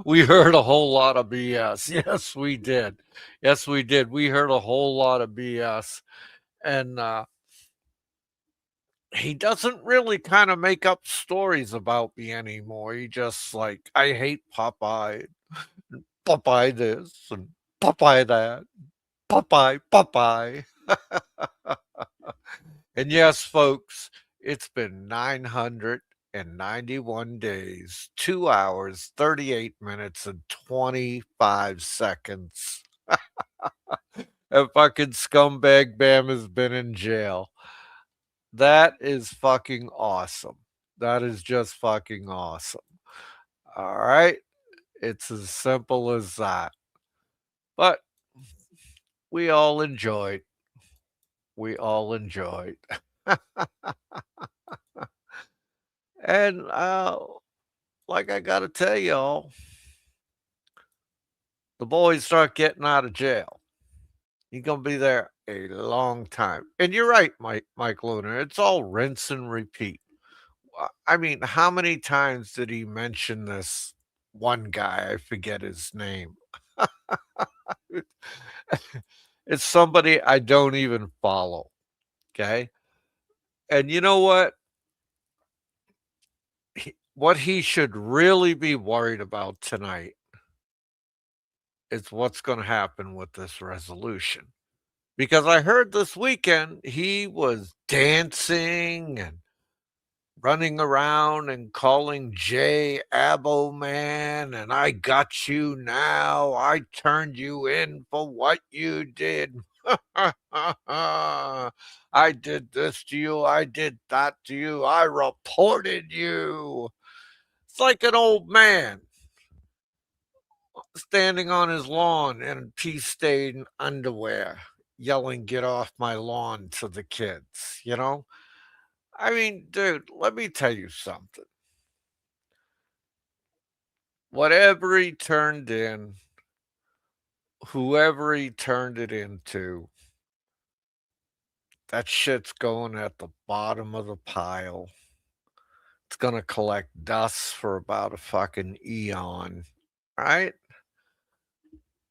We heard a whole lot of BS. Yes, we did. Yes, we did. We heard a whole lot of BS. And he doesn't really kind of make up stories about me anymore. He just like, I hate Popeye, Popeye this, and Popeye that, Popeye. And yes, folks, it's been 991 days, 2 hours, 38 minutes, and 25 seconds. That fucking scumbag Bam has been in jail. That is fucking awesome. That is just fucking awesome. All right. It's as simple as that. But we all enjoyed. We all enjoyed. And like I got to tell y'all, the boys start getting out of jail. You're going to be there a long time. And you're right, Mike Lunar. It's all rinse and repeat. I mean, how many times did he mention this one guy? I forget his name. It's somebody I don't even follow. Okay. And you know what? What he should really be worried about tonight is what's going to happen with this resolution. Because I heard this weekend he was dancing and running around and calling Jay Abbo man, and I got you now. I turned you in for what you did. I did this to you. I did that to you. I reported you. It's like an old man standing on his lawn in pea stained underwear, yelling, "Get off my lawn" to the kids, you know? I mean, dude, let me tell you something. Whatever he turned in, whoever he turned it into, that shit's going at the bottom of the pile. It's going to collect dust for about a fucking eon, right?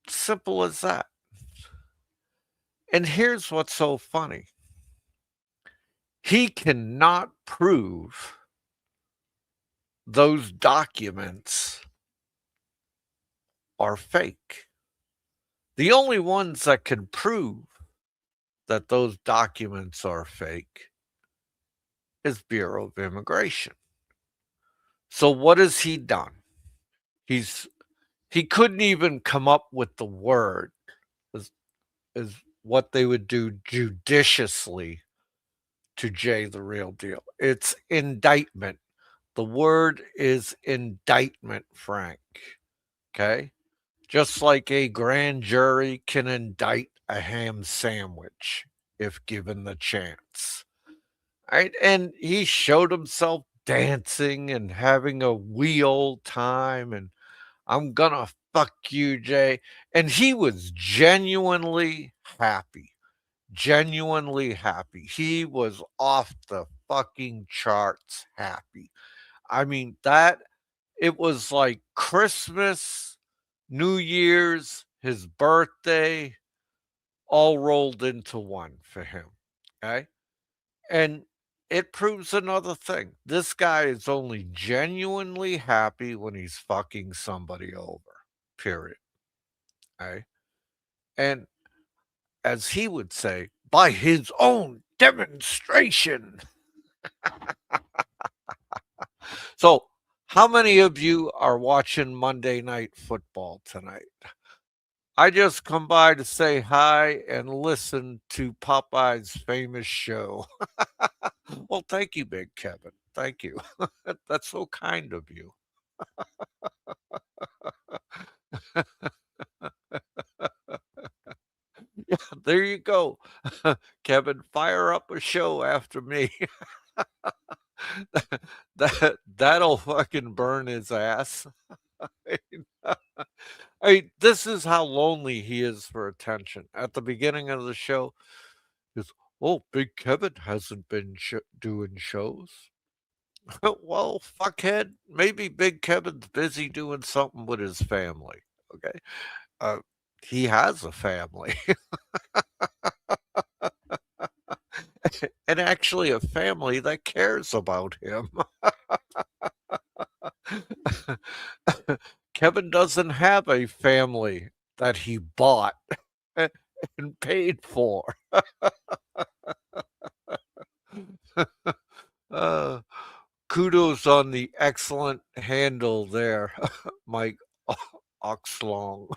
Simple as that. And here's what's so funny. He cannot prove those documents are fake. The only ones that can prove that those documents are fake is Bureau of Immigration. So what has he done? He couldn't even come up with the word is what they would do judiciously to Jay the Real Deal. It's indictment. The word is indictment, Frank. Okay? Just like a grand jury can indict a ham sandwich if given the chance. Right? And he showed himself dancing and having a wee old time and I'm gonna fuck you, Jay. And he was genuinely happy. Genuinely happy. He was off the fucking charts happy. I mean, it was like Christmas, New Year's, his birthday, all rolled into one for him. Okay. And it proves another thing. This guy is only genuinely happy when he's fucking somebody over. Period. Okay. And as he would say, by his own demonstration. So, how many of you are watching Monday Night Football tonight? I just come by to say hi and listen to Popeye's famous show. Well, thank you, Big Kevin. Thank you. That's so kind of you. Yeah, there you go. Kevin, fire up a show after me. That'll fucking burn his ass. I mean, this is how lonely he is for attention. At the beginning of the show, he's, oh, Big Kevin hasn't been doing shows. Well, fuckhead, maybe Big Kevin's busy doing something with his family. Okay. Uh, he has a family, and actually a family that cares about him. Kevin doesn't have a family that he bought and paid for. Uh, Kudos on the excellent handle there, Mike Oxlong.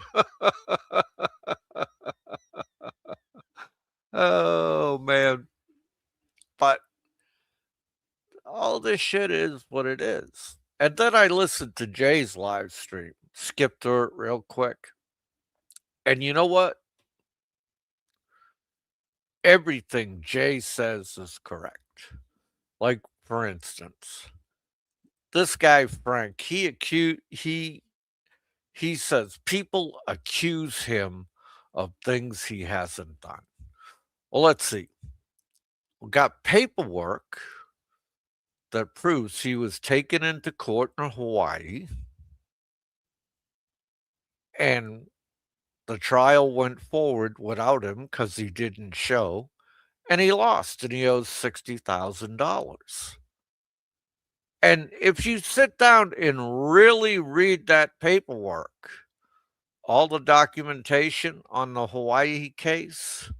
Oh man. But all this shit is what it is. And then I listened to Jay's live stream, skipped through it real quick. And you know what? Everything Jay says is correct. Like, for instance, this guy Frank, he says people accuse him of things he hasn't done. Well, let's see. We got paperwork that proves he was taken into court in Hawaii and the trial went forward without him because he didn't show, and he lost and he owes $60,000. And if you sit down and really read that paperwork, all the documentation on the Hawaii case,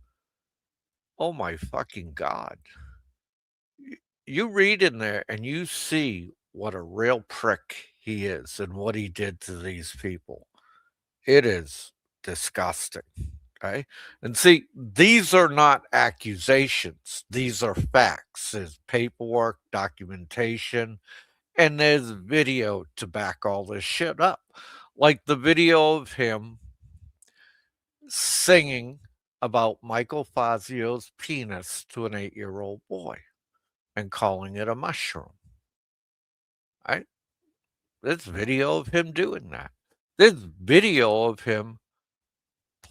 oh my fucking God. You read in there and you see what a real prick he is and what he did to these people. It is disgusting. Okay. And see, these are not accusations, these are facts. There's paperwork, documentation, and there's video to back all this shit up. Like the video of him singing about Michael Fazio's penis to an 8-year-old boy and calling it a mushroom. Right? There's video of him doing that. There's video of him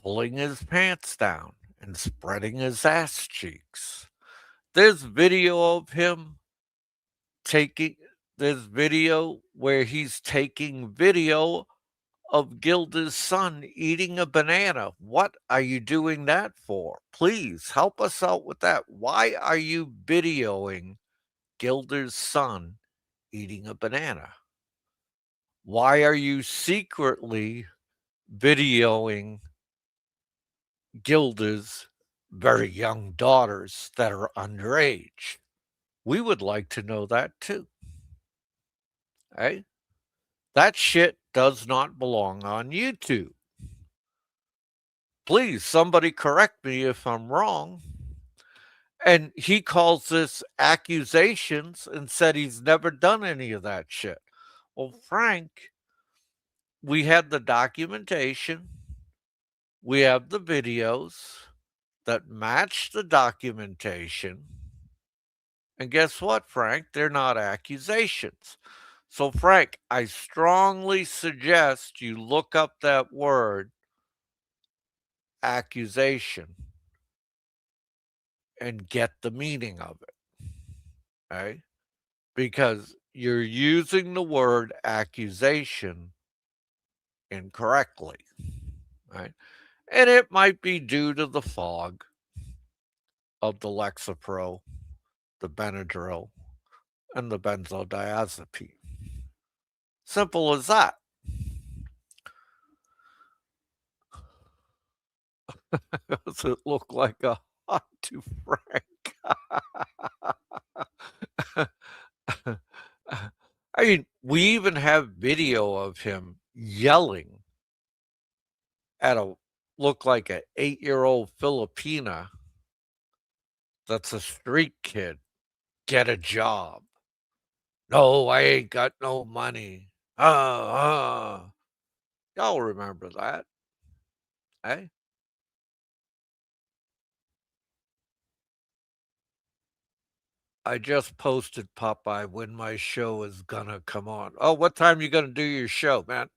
pulling his pants down and spreading his ass cheeks. There's video of him taking, there's video where he's taking video of Gilda's son eating a banana. What are you doing that for? Please help us out with that. Why are you videoing Gilda's son eating a banana? Why are you secretly videoing Gilda's very young daughters that are underage? We would like to know that too. Right? That shit does not belong on YouTube. Please, somebody correct me if I'm wrong. And he calls this accusations and said he's never done any of that shit. Well, Frank, we had the documentation, we have the videos that match the documentation. And guess what, Frank? They're not accusations. So, Frank, I strongly suggest you look up that word accusation and get the meaning of it. Okay? Because you're using the word accusation incorrectly. Right? And it might be due to the fog of the Lexapro, the Benadryl, and the benzodiazepine. Simple as that. Does it look like a hot to Frank? I mean, we even have video of him yelling at a look like a 8-year-old Filipina that's a street kid. Get a job. No, I ain't got no money. Y'all remember that, eh? I just posted Popeye when my show is gonna come on. Oh, what time you gonna do your show, man?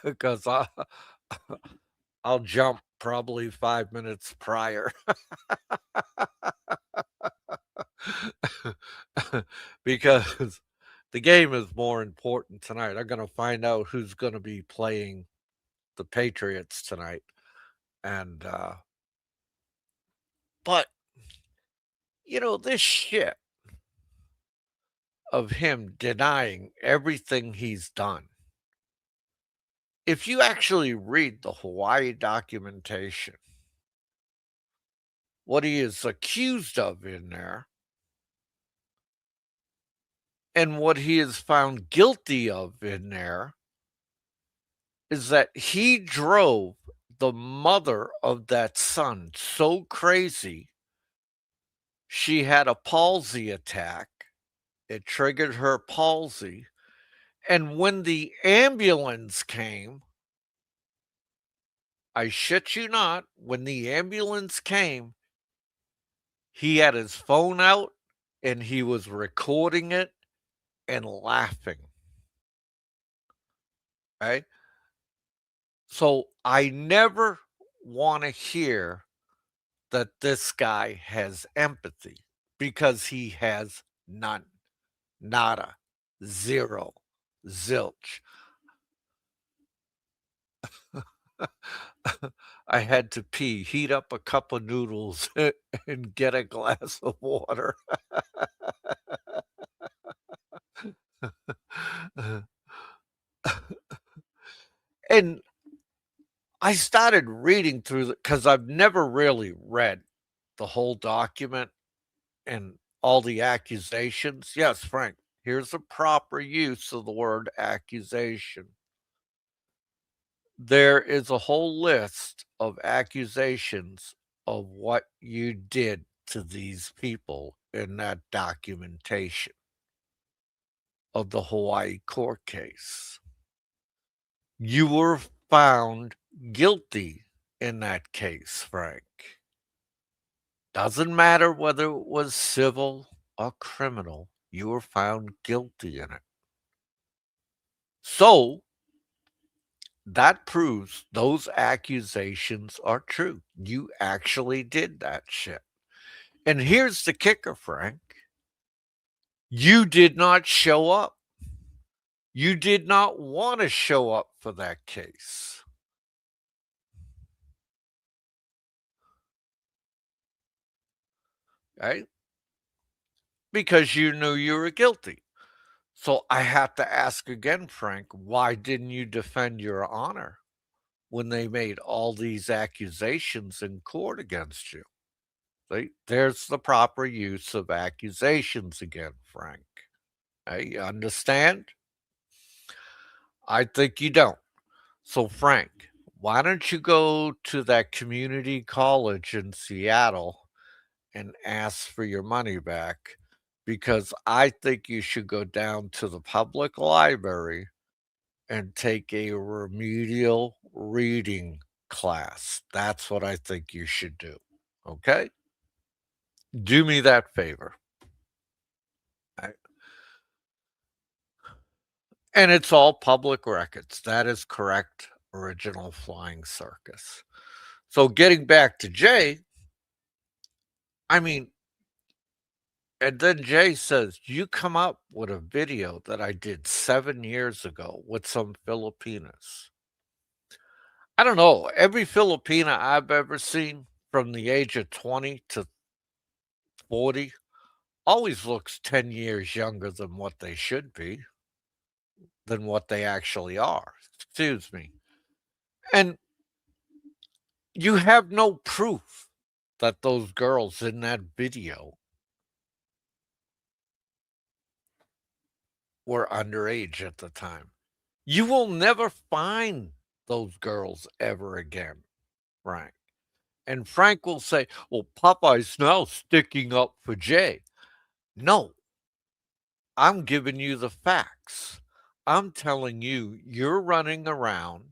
Because I'll jump probably 5 minutes prior. Because the game is more important tonight. I'm gonna find out who's gonna be playing the Patriots tonight. And but this shit of him denying everything he's done. If you actually read the Hawaii documentation, what he is accused of in there and what he is found guilty of in there is that he drove the mother of that son so crazy she had a palsy attack. It triggered her palsy. And when the ambulance came, I shit you not, when the ambulance came, he had his phone out and he was recording it and laughing. Right? So I never want to hear that this guy has empathy because he has none, nada, zero, zilch. I had to pee, heat up a cup of noodles, and get a glass of water. And I started reading through because I've never really read the whole document and all the accusations. Yes, Frank, here's a proper use of the word accusation. There is a whole list of accusations of what you did to these people in that documentation of the Hawaii court case. You were found guilty in that case, Frank. Doesn't matter whether it was civil or criminal, you were found guilty in it. So that proves those accusations are true. You actually did that shit. And here's the kicker, Frank. You did not show up. You did not want to show up for that case. Right? Because you knew you were guilty. So I have to ask again, Frank, why didn't you defend your honor when they made all these accusations in court against you? See, there's the proper use of accusations again, Frank. Hey, you understand? I think you don't. So, Frank, why don't you go to that community college in Seattle and ask for your money back? Because I think you should go down to the public library and take a remedial reading class. That's what I think you should do. Okay? Do me that favor. I- And it's all public records. That is correct. Original Flying Circus. So getting back to Jay, I mean, and then Jay says, you come up with a video that I did 7 years ago with some Filipinas. I don't know. Every Filipina I've ever seen from the age of 20 to 40 always looks 10 years younger than what they should be, than what they actually are. Excuse me. And You have no proof that those girls in that video were underage at the time. You will never find those girls ever again, Frank. And Frank will say, well, Popeye's now sticking up for Jay. No, I'm giving you the facts. I'm telling you, you're running around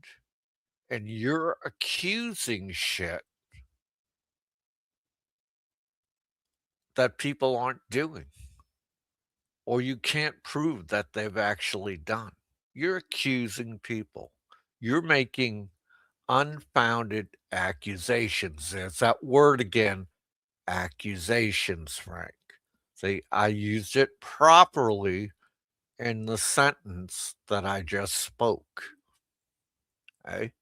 and you're accusing shit that people aren't doing, or you can't prove that they've actually done. You're accusing people. You're making unfounded accusations. There's that word again, accusations, Frank. See, I used it properly in the sentence that I just spoke. Okay.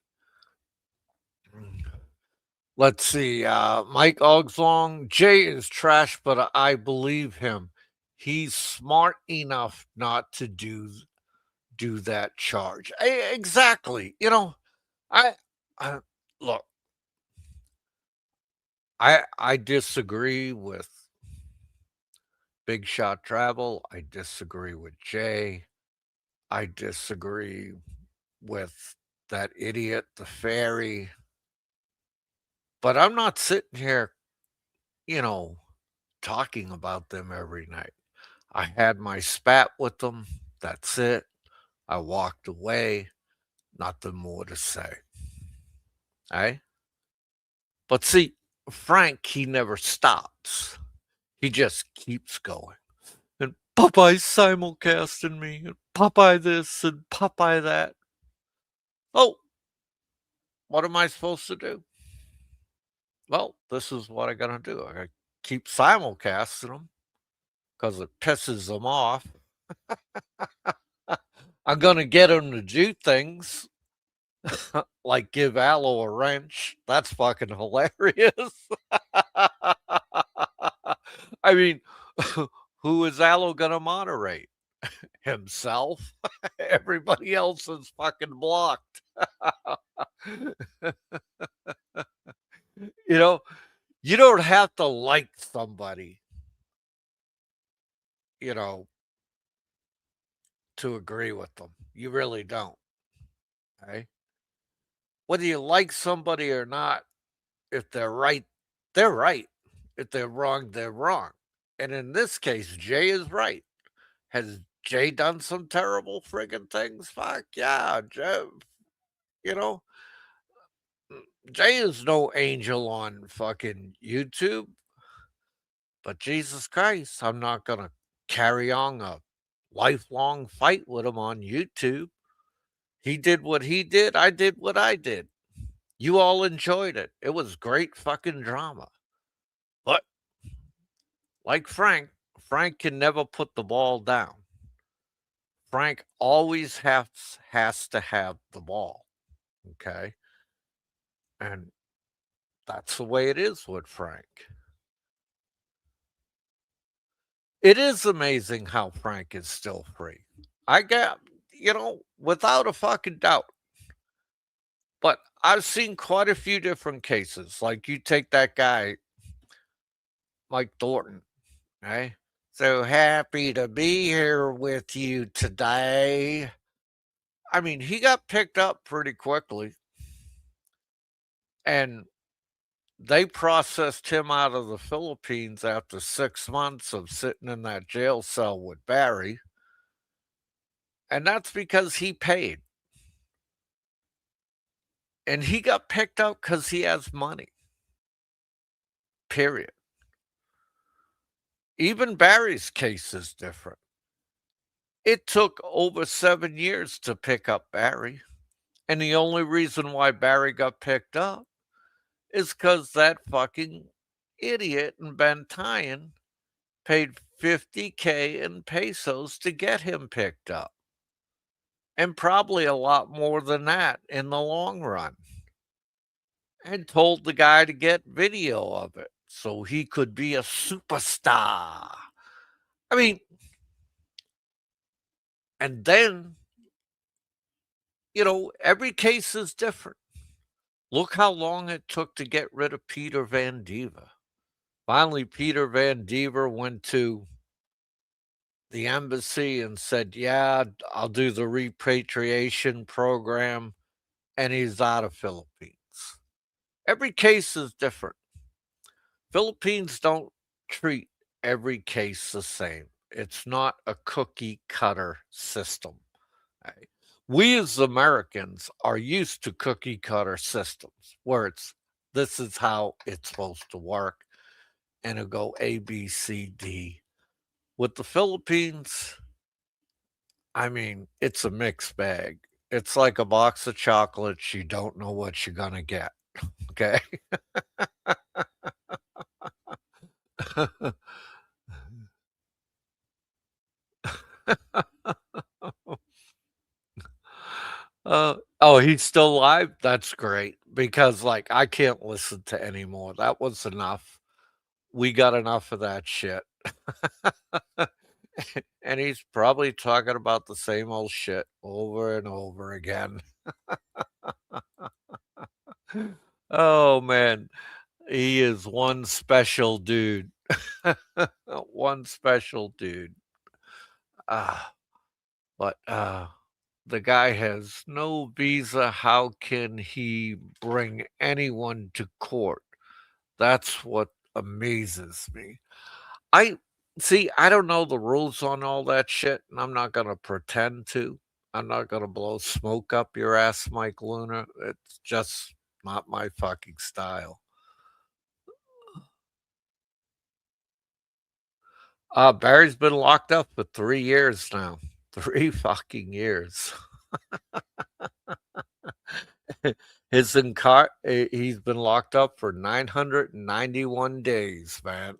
Let's see. Mike Ogslong, Jay is trash, but I believe him. He's smart enough not to do that charge. Exactly. You know, I look. I disagree with Big Shot Travel. I disagree with Jay. I disagree with that idiot, the fairy. But I'm not sitting here, you know, talking about them every night. I had my spat with them. That's it. I walked away. Nothing more to say. Eh? But see, Frank, he never stops. He just keeps going. And Popeye's simulcasting me, and Popeye this and Popeye that. Oh, what am I supposed to do? Well, this is what I gotta do. I gotta keep simulcasting them because it pisses them off. I'm gonna get them to do things like give Aloe a wrench. That's fucking hilarious. I mean, who is Aloe gonna moderate? Himself? Everybody else is fucking blocked. You know, you don't have to like somebody, you know, to agree with them. You really don't. Okay? Whether you like somebody or not, if they're right, they're right. If they're wrong, they're wrong. And in this case, Jay is right. Has Jay done some terrible friggin' things? Fuck yeah, Jay. You know, Jay is no angel on fucking YouTube, but Jesus Christ, I'm not gonna carry on a lifelong fight with him on YouTube. He did what he did, I did what I did. You all enjoyed it. It was great fucking drama. But like Frank can never put the ball down. Frank always has to have the ball. Okay. And that's the way it is with Frank. It is amazing how Frank is still free. I get, without a fucking doubt. But I've seen quite a few different cases. Like you take that guy, Mike Thornton, eh? So happy to be here with you today. I mean, he got picked up pretty quickly and they processed him out of the Philippines after 6 months of sitting in that jail cell with Barry. And that's because he paid. And he got picked up because he has money. Period. Even Barry's case is different. It took over 7 years to pick up Barry. And the only reason why Barry got picked up is because that fucking idiot in Bantayan paid 50K in pesos to get him picked up. And probably a lot more than that in the long run. And told the guy to get video of it so he could be a superstar. I mean, and then, every case is different. Look how long it took to get rid of Peter Van Diva. Finally, Peter Van Diva went to the embassy and said, "Yeah, I'll do the repatriation program," and he's out of Philippines. Every case is different. Philippines don't treat every case the same. It's not a cookie cutter system. Right? We as Americans are used to cookie cutter systems where this is how it's supposed to work, and it'll go A, B, C, D. With the Philippines, I mean, it's a mixed bag. It's like a box of chocolates. You don't know what you're gonna get. Okay. Oh, he's still alive? That's great because, like, I can't listen to anymore. That was enough. We got enough of that shit. And he's probably talking about the same old shit over and over again. Oh, man. He is one special dude. One special dude. Ah, but, the guy has no visa. How can he bring anyone to court? That's what amazes me. I see, I don't know the rules on all that shit, and I'm not gonna pretend to. I'm not gonna blow smoke up your ass, Mike Luna. It's just not my fucking style. Barry's been locked up for 3 years now. 3 fucking years. He's been locked up for 991 days, man.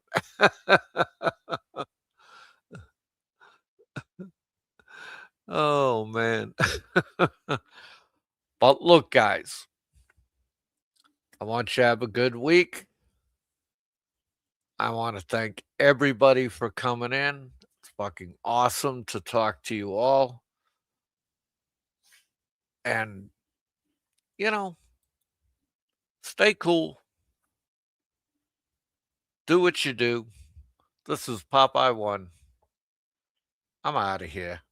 Oh, man. But look, guys, I want you to have a good week. I want to thank everybody for coming in. It's fucking awesome to talk to you all. And, you know, stay cool. Do what you do. This is Popeye One. I'm out of here.